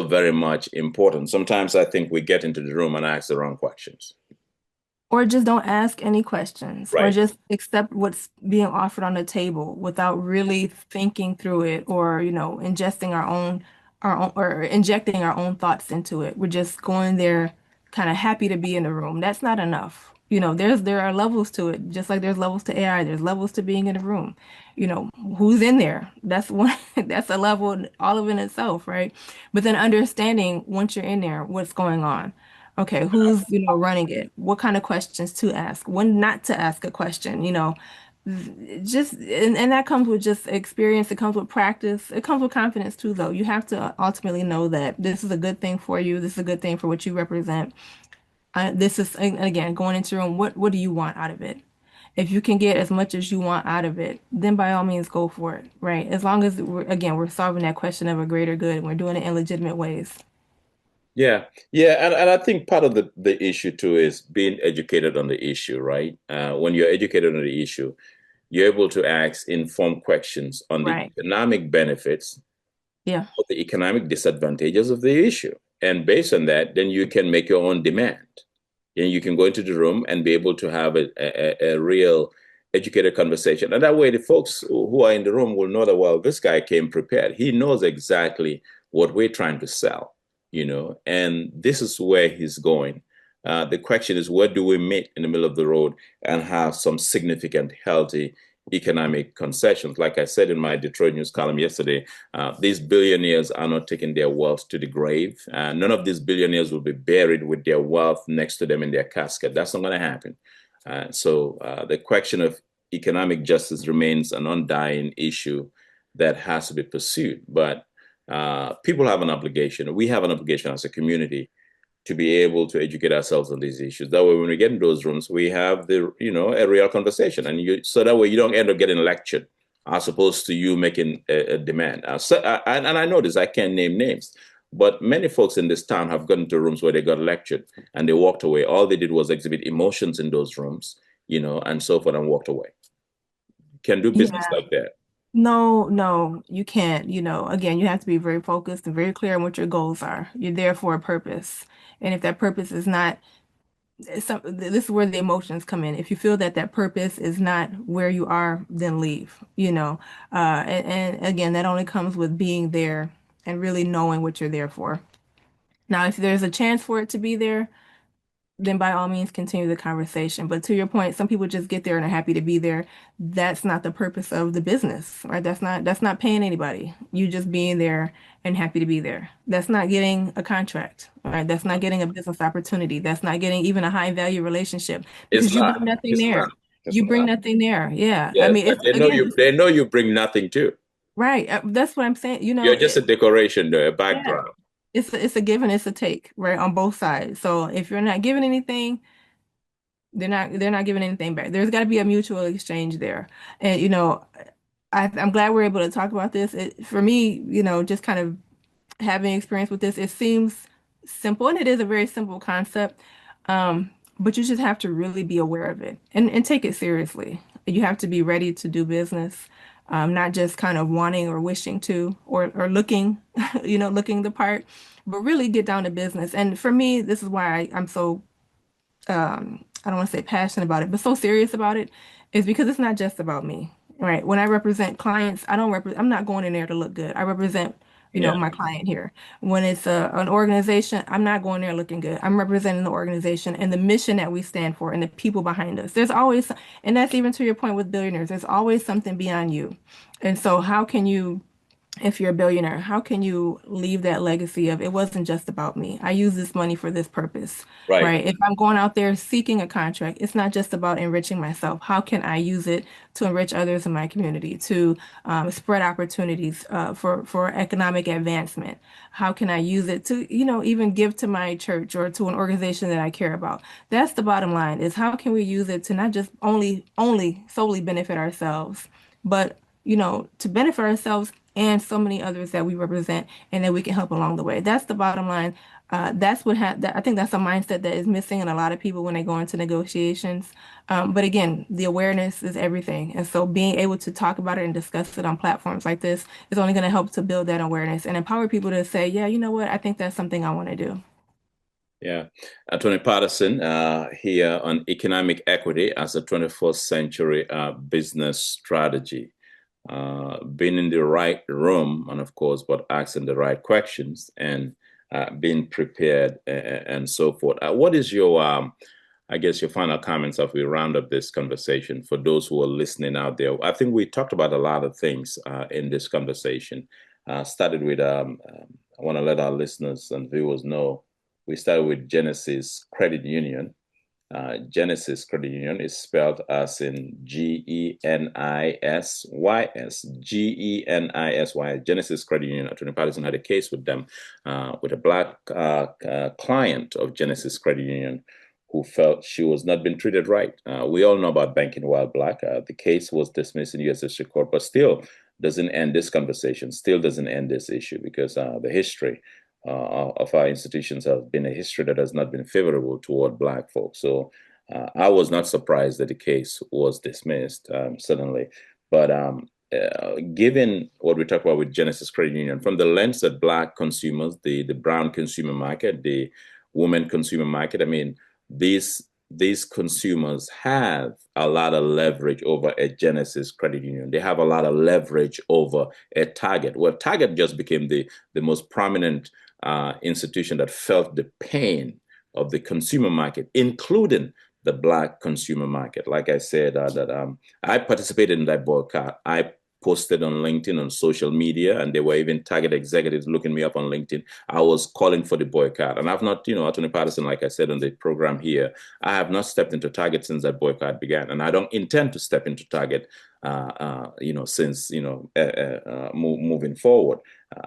very much important. Sometimes I think we get into the room and ask the wrong questions. Or just don't ask any questions, or Right. just accept what's being offered on the table without really thinking through it, or ingesting our own or injecting our own thoughts into it. We're just going there kind of happy to be in the room. That's not enough. There are levels to it, just like there's levels to AI, there's levels to being in a room. Who's in there? That's one, that's a level all of in itself, right? But then understanding once you're in there, what's going on. Okay, who's, running it? What kind of questions to ask? When not to ask a question, just and that comes with just experience, it comes with practice, it comes with confidence too, though. You have to ultimately know that this is a good thing for you, this is a good thing for what you represent. This is, and again, going into your room, what do you want out of it? If you can get as much as you want out of it, then by all means go for it, right? As long as we're solving that question of a greater good and we're doing it in legitimate ways. Yeah, yeah, and I think part of the issue too is being educated on the issue, right? When you're educated on the issue, you're able to ask informed questions on the Right. economic benefits Yeah. or the economic disadvantages of the issue. And based on that, then you can make your own demand. And you can go into the room and be able to have a real educated conversation. And that way, the folks who are in the room will know that, well, this guy came prepared. He knows exactly what we're trying to sell, and this is where he's going. The question is, where do we meet in the middle of the road and have some significant, healthy economic concessions? Like I said in my Detroit News column yesterday, these billionaires are not taking their wealth to the grave. None of these billionaires will be buried with their wealth next to them in their casket. That's not going to happen. So the question of economic justice remains an undying issue that has to be pursued. But people have an obligation. We have an obligation as a community to be able to educate ourselves on these issues. That way, when we get in those rooms, we have a real conversation, and so that way you don't end up getting lectured as opposed to you making a demand. And I know this, I can't name names, but many folks in this town have gotten to rooms where they got lectured and they walked away. All they did was exhibit emotions in those rooms, and so forth, and walked away. Can do business Yeah. like that. No, no, you can't. Again, you have to be very focused and very clear on what your goals are. You're there for a purpose. And if that purpose is not, this is where the emotions come in. If you feel that that purpose is not where you are, then leave. And again, that only comes with being there and really knowing what you're there for. Now, if there's a chance for it to be there, then by all means continue the conversation. But to your point, some people just get there and are happy to be there. That's not the purpose of the business, right? That's not paying anybody. You just being there and happy to be there. That's not getting a contract, right? That's not getting a business opportunity. That's not getting even a high value relationship It's because you not. bring nothing It's not. there. It's You bring not. nothing there. Yeah. I Yes, mean, and it's they know again, you. They know you bring nothing too. right. That's what I'm saying. You're just a decoration, though, a Yeah. background. It's a give and it's a take, right? On both sides. So if you're not giving anything, they're not giving anything back. There's got to be a mutual exchange there. And I'm glad we're able to talk about this. For me, just kind of having experience with this, it seems simple, and it is a very simple concept. But you just have to really be aware of it and take it seriously. You have to be ready to do business, not just kind of wanting or wishing to or looking, looking the part, but really get down to business. And for me, this is why I'm so I don't want to say passionate about it, but so serious about it is because it's not just about me, right? When I represent clients, I'm not going in there to look good. I represent, Yeah, my client here. When it's an organization, I'm not going there looking good. I'm representing the organization and the mission that we stand for and the people behind us. There's always, and that's even to your point with billionaires, there's always something beyond you. And so how can you if you're a billionaire, how can you leave that legacy of it wasn't just about me? I use this money for this purpose, right. right? If I'm going out there seeking a contract, it's not just about enriching myself. How can I use it to enrich others in my community, to spread opportunities for economic advancement? How can I use it to, even give to my church or to an organization that I care about? That's the bottom line, is how can we use it to not just only solely benefit ourselves, but to benefit ourselves and so many others that we represent and that we can help along the way. That's the bottom line. That's I think that's a mindset that is missing in a lot of people when they go into negotiations. But again, the awareness is everything. And so being able to talk about it and discuss it on platforms like this is only going to help to build that awareness and empower people to say, yeah, you know what? I think that's something I want to do. Yeah. Tony Patterson here on economic equity as a 21st century business strategy. Being in the right room, and of course, but asking the right questions and being prepared and so forth. What is your, I guess, your final comments as we round up this conversation for those who are listening out there? I think we talked about a lot of things in this conversation. Started with, I want to let our listeners and viewers know, we started with Genisys Credit Union. Genisys Credit Union is spelled as in Genisys, Genisys. Genisys Credit Union. Attorney Patterson had a case with them, with a Black client of Genisys Credit Union who felt she was not being treated right. We all know about banking while Black. The case was dismissed in U.S. District Court, but still doesn't end this conversation, still doesn't end this issue because the history of our institutions have been a history that has not been favorable toward Black folks. So I was not surprised that the case was dismissed, suddenly. But given what we talk about with Genisys Credit Union, from the lens that Black consumers, the brown consumer market, the women consumer market, I mean, these consumers have a lot of leverage over a Genisys Credit Union. They have a lot of leverage over a Target. Well, Target just became the most prominent institution that felt the pain of the consumer market, including the Black consumer market. Like I said, I participated in that boycott. I posted on LinkedIn, on social media, and there were even Target executives looking me up on LinkedIn. I was calling for the boycott. And I've not, Attorney Patterson, like I said on the program here, I have not stepped into Target since that boycott began. And I don't intend to step into Target since moving forward.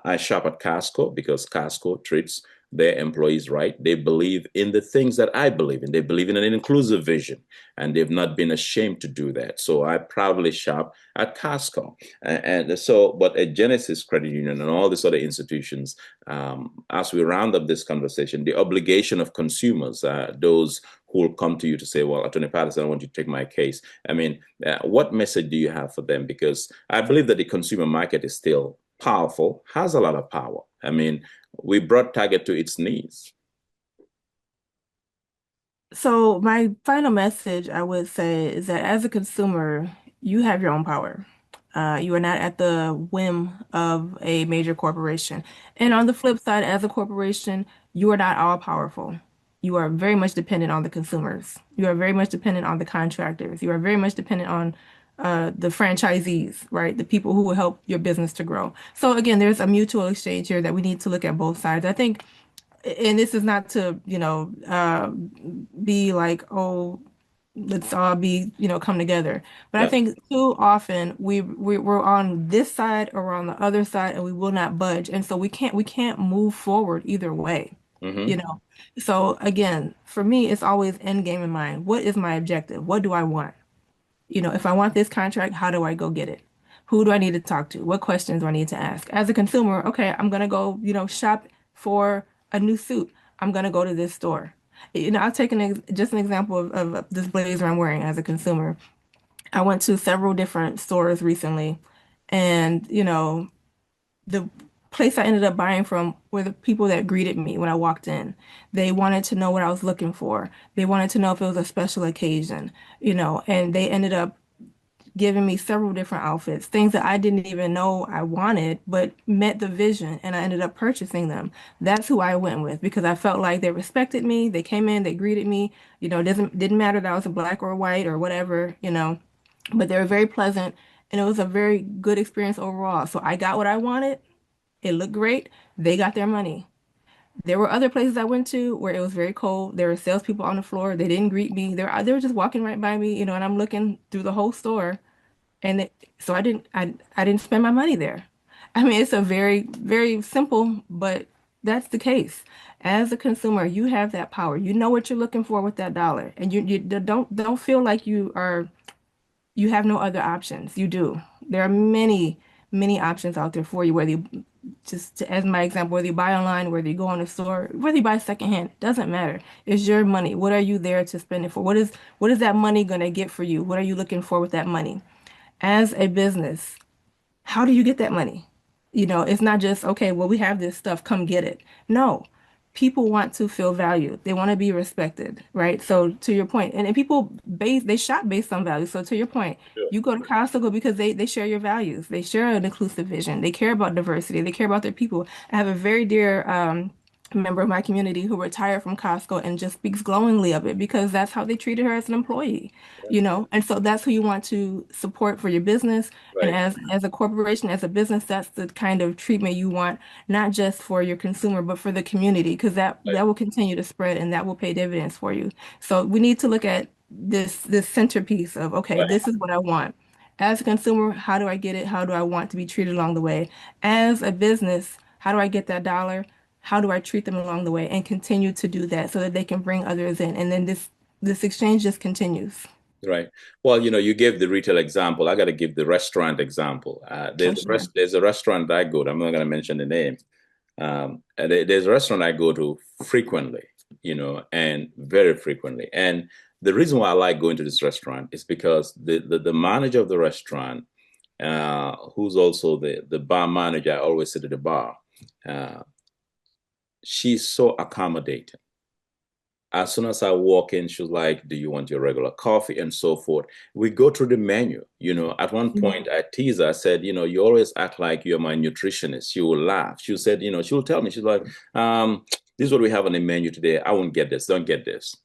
I shop at Costco because Costco treats their employees right. They believe in the things that I believe in. They believe in an inclusive vision, and they've not been ashamed to do that. So I proudly shop at Costco. But at Genisys Credit Union and all these other institutions, as we round up this conversation, the obligation of consumers, those who will come to you to say, well, Attorney Patterson, I want you to take my case. I mean, what message do you have for them? Because I believe that the consumer market is still powerful, has a lot of power. I mean, we brought Target to its knees. So my final message, I would say, is that as a consumer, you have your own power. You are not at the whim of a major corporation. And on the flip side, as a corporation, you are not all powerful. You are very much dependent on the consumers. You are very much dependent on the contractors. You are very much dependent on the franchisees, right? The people who will help your business to grow. So again, there's a mutual exchange here that we need to look at both sides. I think, and this is not to, be like, oh, let's all be, come together. But I Yeah. think too often we're on this side or we're on the other side and we will not budge. And so we can't move forward either way, you Mm-hmm. know. So again, for me, it's always end game in mind. What is my objective? What do I want? If I want this contract, how do I go get it? Who do I need to talk to? What questions do I need to ask? As a consumer, okay, I'm gonna go, shop for a new suit. I'm gonna go to this store. I'll take just an example of this blazer I'm wearing as a consumer. I went to several different stores recently, and the place I ended up buying from were the people that greeted me when I walked in. They wanted to know what I was looking for. They wanted to know if it was a special occasion, and they ended up giving me several different outfits, things that I didn't even know I wanted, but met the vision and I ended up purchasing them. That's who I went with because I felt like they respected me. They came in, they greeted me. It didn't matter that I was a black or white or whatever, but they were very pleasant and it was a very good experience overall. So I got what I wanted. It looked great. They got their money. There were other places I went to where it was very cold. There were salespeople on the floor. They didn't greet me. They were just walking right by me, and I'm looking through the whole store so I didn't spend my money there. I mean, it's a very, very simple, but that's the case. As a consumer, you have that power. You know what you're looking for with that dollar, and you don't feel like you have no other options. You do. There are many, many options out there for you, whether you as my example, whether you buy online, whether you go in the store, whether you buy secondhand, it doesn't matter. It's your money. What are you there to spend it for? What is that money gonna get for you? What are you looking for with that money? As a business, how do you get that money? It's not just, okay, well, we have this stuff, come get it. No, people want to feel valued. They want to be respected, right? So to your point, and people they shop based on value. So to your point, Sure. you go to Costco because they share your values. They share an inclusive vision. They care about diversity. They care about their people. I have a very dear member of my community who retired from Costco and just speaks glowingly of it because that's how they treated her as an employee, And so that's who you want to support for your business. And Right. as a corporation, as a business, that's the kind of treatment you want, not just for your consumer, but for the community, because that will continue to spread and that will pay dividends for you. So we need to look at this centerpiece of, okay, Right. this is what I want. As a consumer, how do I get it? How do I want to be treated along the way? As a business, how do I get that dollar? How do I treat them along the way and continue to do that so that they can bring others in? And then this exchange just continues. Right. Well, you gave the retail example. I got to give the restaurant example. Oh, sure. There's a restaurant I go to. I'm not going to mention the name. And there's a restaurant I go to frequently, and very frequently. And the reason why I like going to this restaurant is because the manager of the restaurant, who's also the bar manager, I always sit at the bar. Uh, she's so accommodating. As soon as I walk in, she's like, "Do you want your regular coffee?" and so forth. We go through the menu. At one point, I teased her. I said, "You always act like you're my nutritionist." She will laugh. She said, she will tell me, she's like, "This is what we have on the menu today. I won't get this. Don't get this.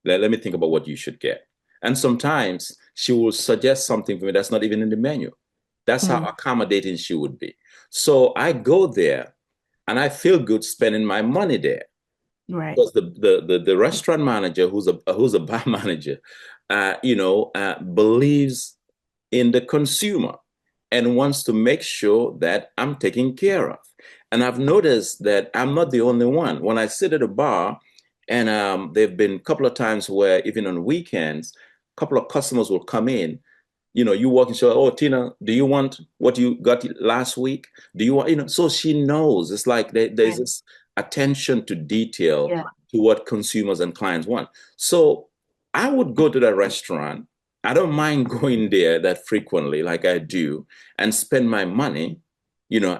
Let me think about what you should get." And sometimes she will suggest something for me that's not even in the menu. That's how Mm, accommodating she would be. So I go there and I feel good spending my money there right. because the restaurant manager who's a bar manager, believes in the consumer and wants to make sure that I'm taken care of. And I've noticed that I'm not the only one. When I sit at a bar, and there have been a couple of times where even on weekends, a couple of customers will come in. You walk and say, "Oh, Tina, do you want what you got last week? Do you want?" So she knows. It's like there's Right. this attention to detail Yeah. to what consumers and clients want. So I would go to the restaurant. I don't mind going there that frequently, like I do, and spend my money,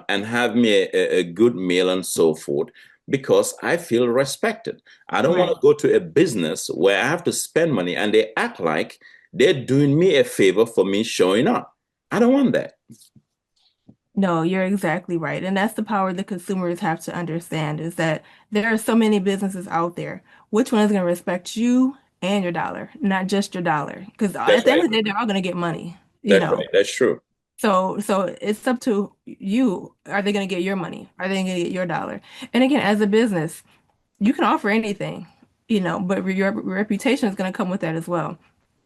and have me a good meal and so forth, because I feel respected. I don't want Right. to go to a business where I have to spend money and they act like they're doing me a favor for me showing up. I don't want that. No, you're exactly right. And that's the power the consumers have to understand is that there are so many businesses out there. Which one is going to respect you and your dollar, not just your dollar? Because That's at the end right. of the day, they're all going to get money, you That's know. right. That's true. So it's up to you. Are they going to get your money? Are they going to get your dollar? And again, as a business, you can offer anything, but your reputation is going to come with that as well.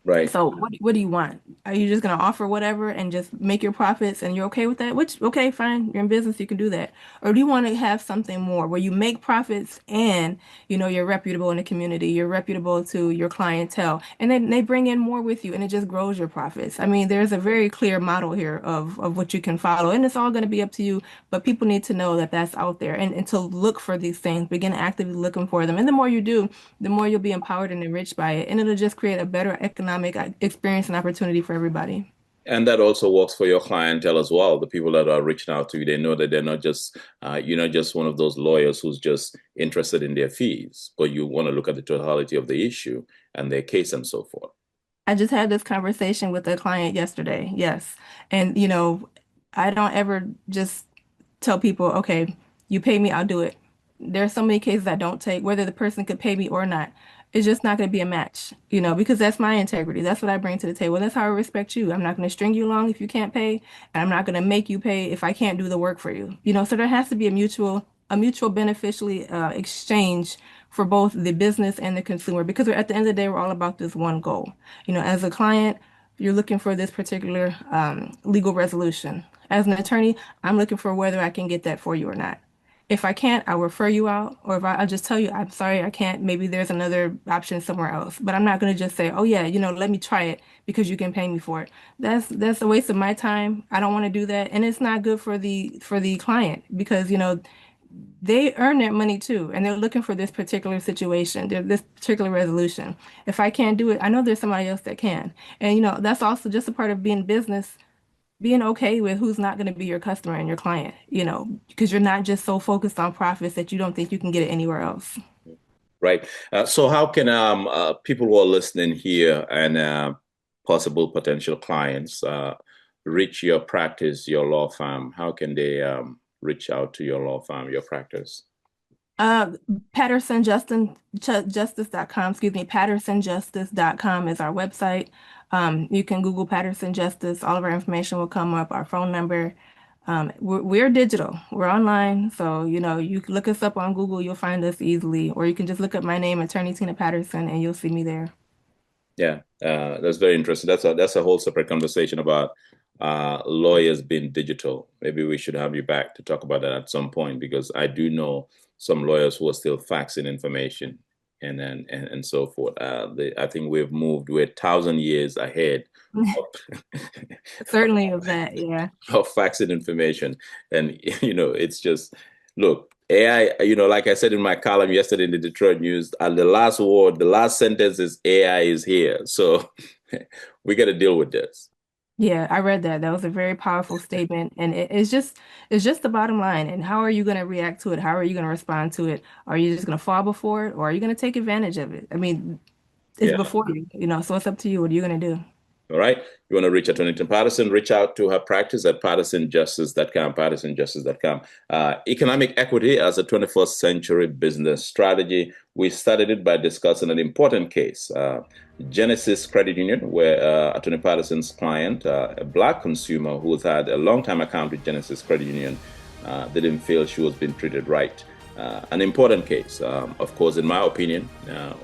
Right. So what do you want? Are you just gonna offer whatever and just make your profits and you're okay with that? Which, okay, fine, you're in business, you can do that. Or do you want to have something more where you make profits and you're reputable in the community, you're reputable to your clientele, and then they bring in more with you and it just grows your profits. I mean, there's a very clear model here of what you can follow, and it's all going to be up to you, but people need to know that that's out there and to look for these things, begin actively looking for them. And the more you do, the more you'll be empowered and enriched by it. And it'll just create a better economic experience and opportunity for everybody. And that also works for your clientele as well. The people that are reaching out to you, they know that they're not just, you're not just one of those lawyers who's just interested in their fees, but you want to look at the totality of the issue and their case and so forth. I just had this conversation with a client yesterday. Yes. And, I don't ever just tell people, okay, you pay me, I'll do it. There are so many cases I don't take, whether the person could pay me or not. It's just not going to be a match, because that's my integrity. That's what I bring to the table. That's how I respect you. I'm not going to string you along if you can't pay, and I'm not going to make you pay if I can't do the work for you. So there has to be a mutual beneficially exchange for both the business and the consumer, because at the end of the day, we're all about this one goal. As a client, you're looking for this particular legal resolution. As an attorney, I'm looking for whether I can get that for you or not. If I can't, I'll refer you out, or if I'll just tell you, I'm sorry, I can't. Maybe there's another option somewhere else. But I'm not going to just say, oh yeah, let me try it because you can pay me for it. That's a waste of my time. I don't want to do that, and it's not good for the client because they earn their money too, and they're looking for this particular situation, this particular resolution. If I can't do it, I know there's somebody else that can. And that's also just a part of being business, being okay with who's not going to be your customer and your client, because you're not just so focused on profits that you don't think you can get it anywhere else. Right. So how can people who are listening here and possible potential clients reach your practice, your law firm? How can they reach out to your law firm, your practice? Uh, Justice.com, excuse me, PattersonJustice.com is our website. You can Google Patterson Justice. All of our information will come up, our phone number. We're digital. We're online. So, you can look us up on Google, you'll find us easily, or you can just look up my name, Attorney Tina Patterson, and you'll see me there. Yeah, that's very interesting. That's a whole separate conversation about lawyers being digital. Maybe we should have you back to talk about that at some point because I do know some lawyers who are still faxing information and so forth. I think we're 1,000 years ahead of, Certainly of that, yeah. of faxing information, and it's just look. AI, like I said in my column yesterday in the Detroit News, the last word, the last sentence is AI is here. So we got to deal with this. Yeah, I read that. That was a very powerful statement, and it's just the bottom line. And how are you going to react to it? How are you going to respond to it? Are you just going to fall before it, or are you going to take advantage of it? I mean, it's Yeah. before you, so it's up to you. What are you going to do? All right. You want to reach Attorney Patterson, reach out to her practice at pattersonjustice.com, pattersonjustice.com. Economic equity as a 21st century business strategy. We started it by discussing an important case, Genisys Credit Union, where Attorney Patterson's client, a Black consumer who's had a long time account with Genisys Credit Union, didn't feel she was being treated right. an important case. Of course, in my opinion,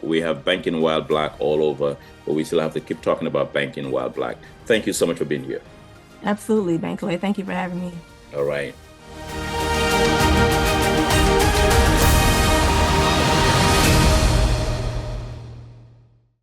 we have banking while black all over, but we still have to keep talking about banking while black. Thank you so much for being here. Absolutely, Bankole. Thank you for having me. All right.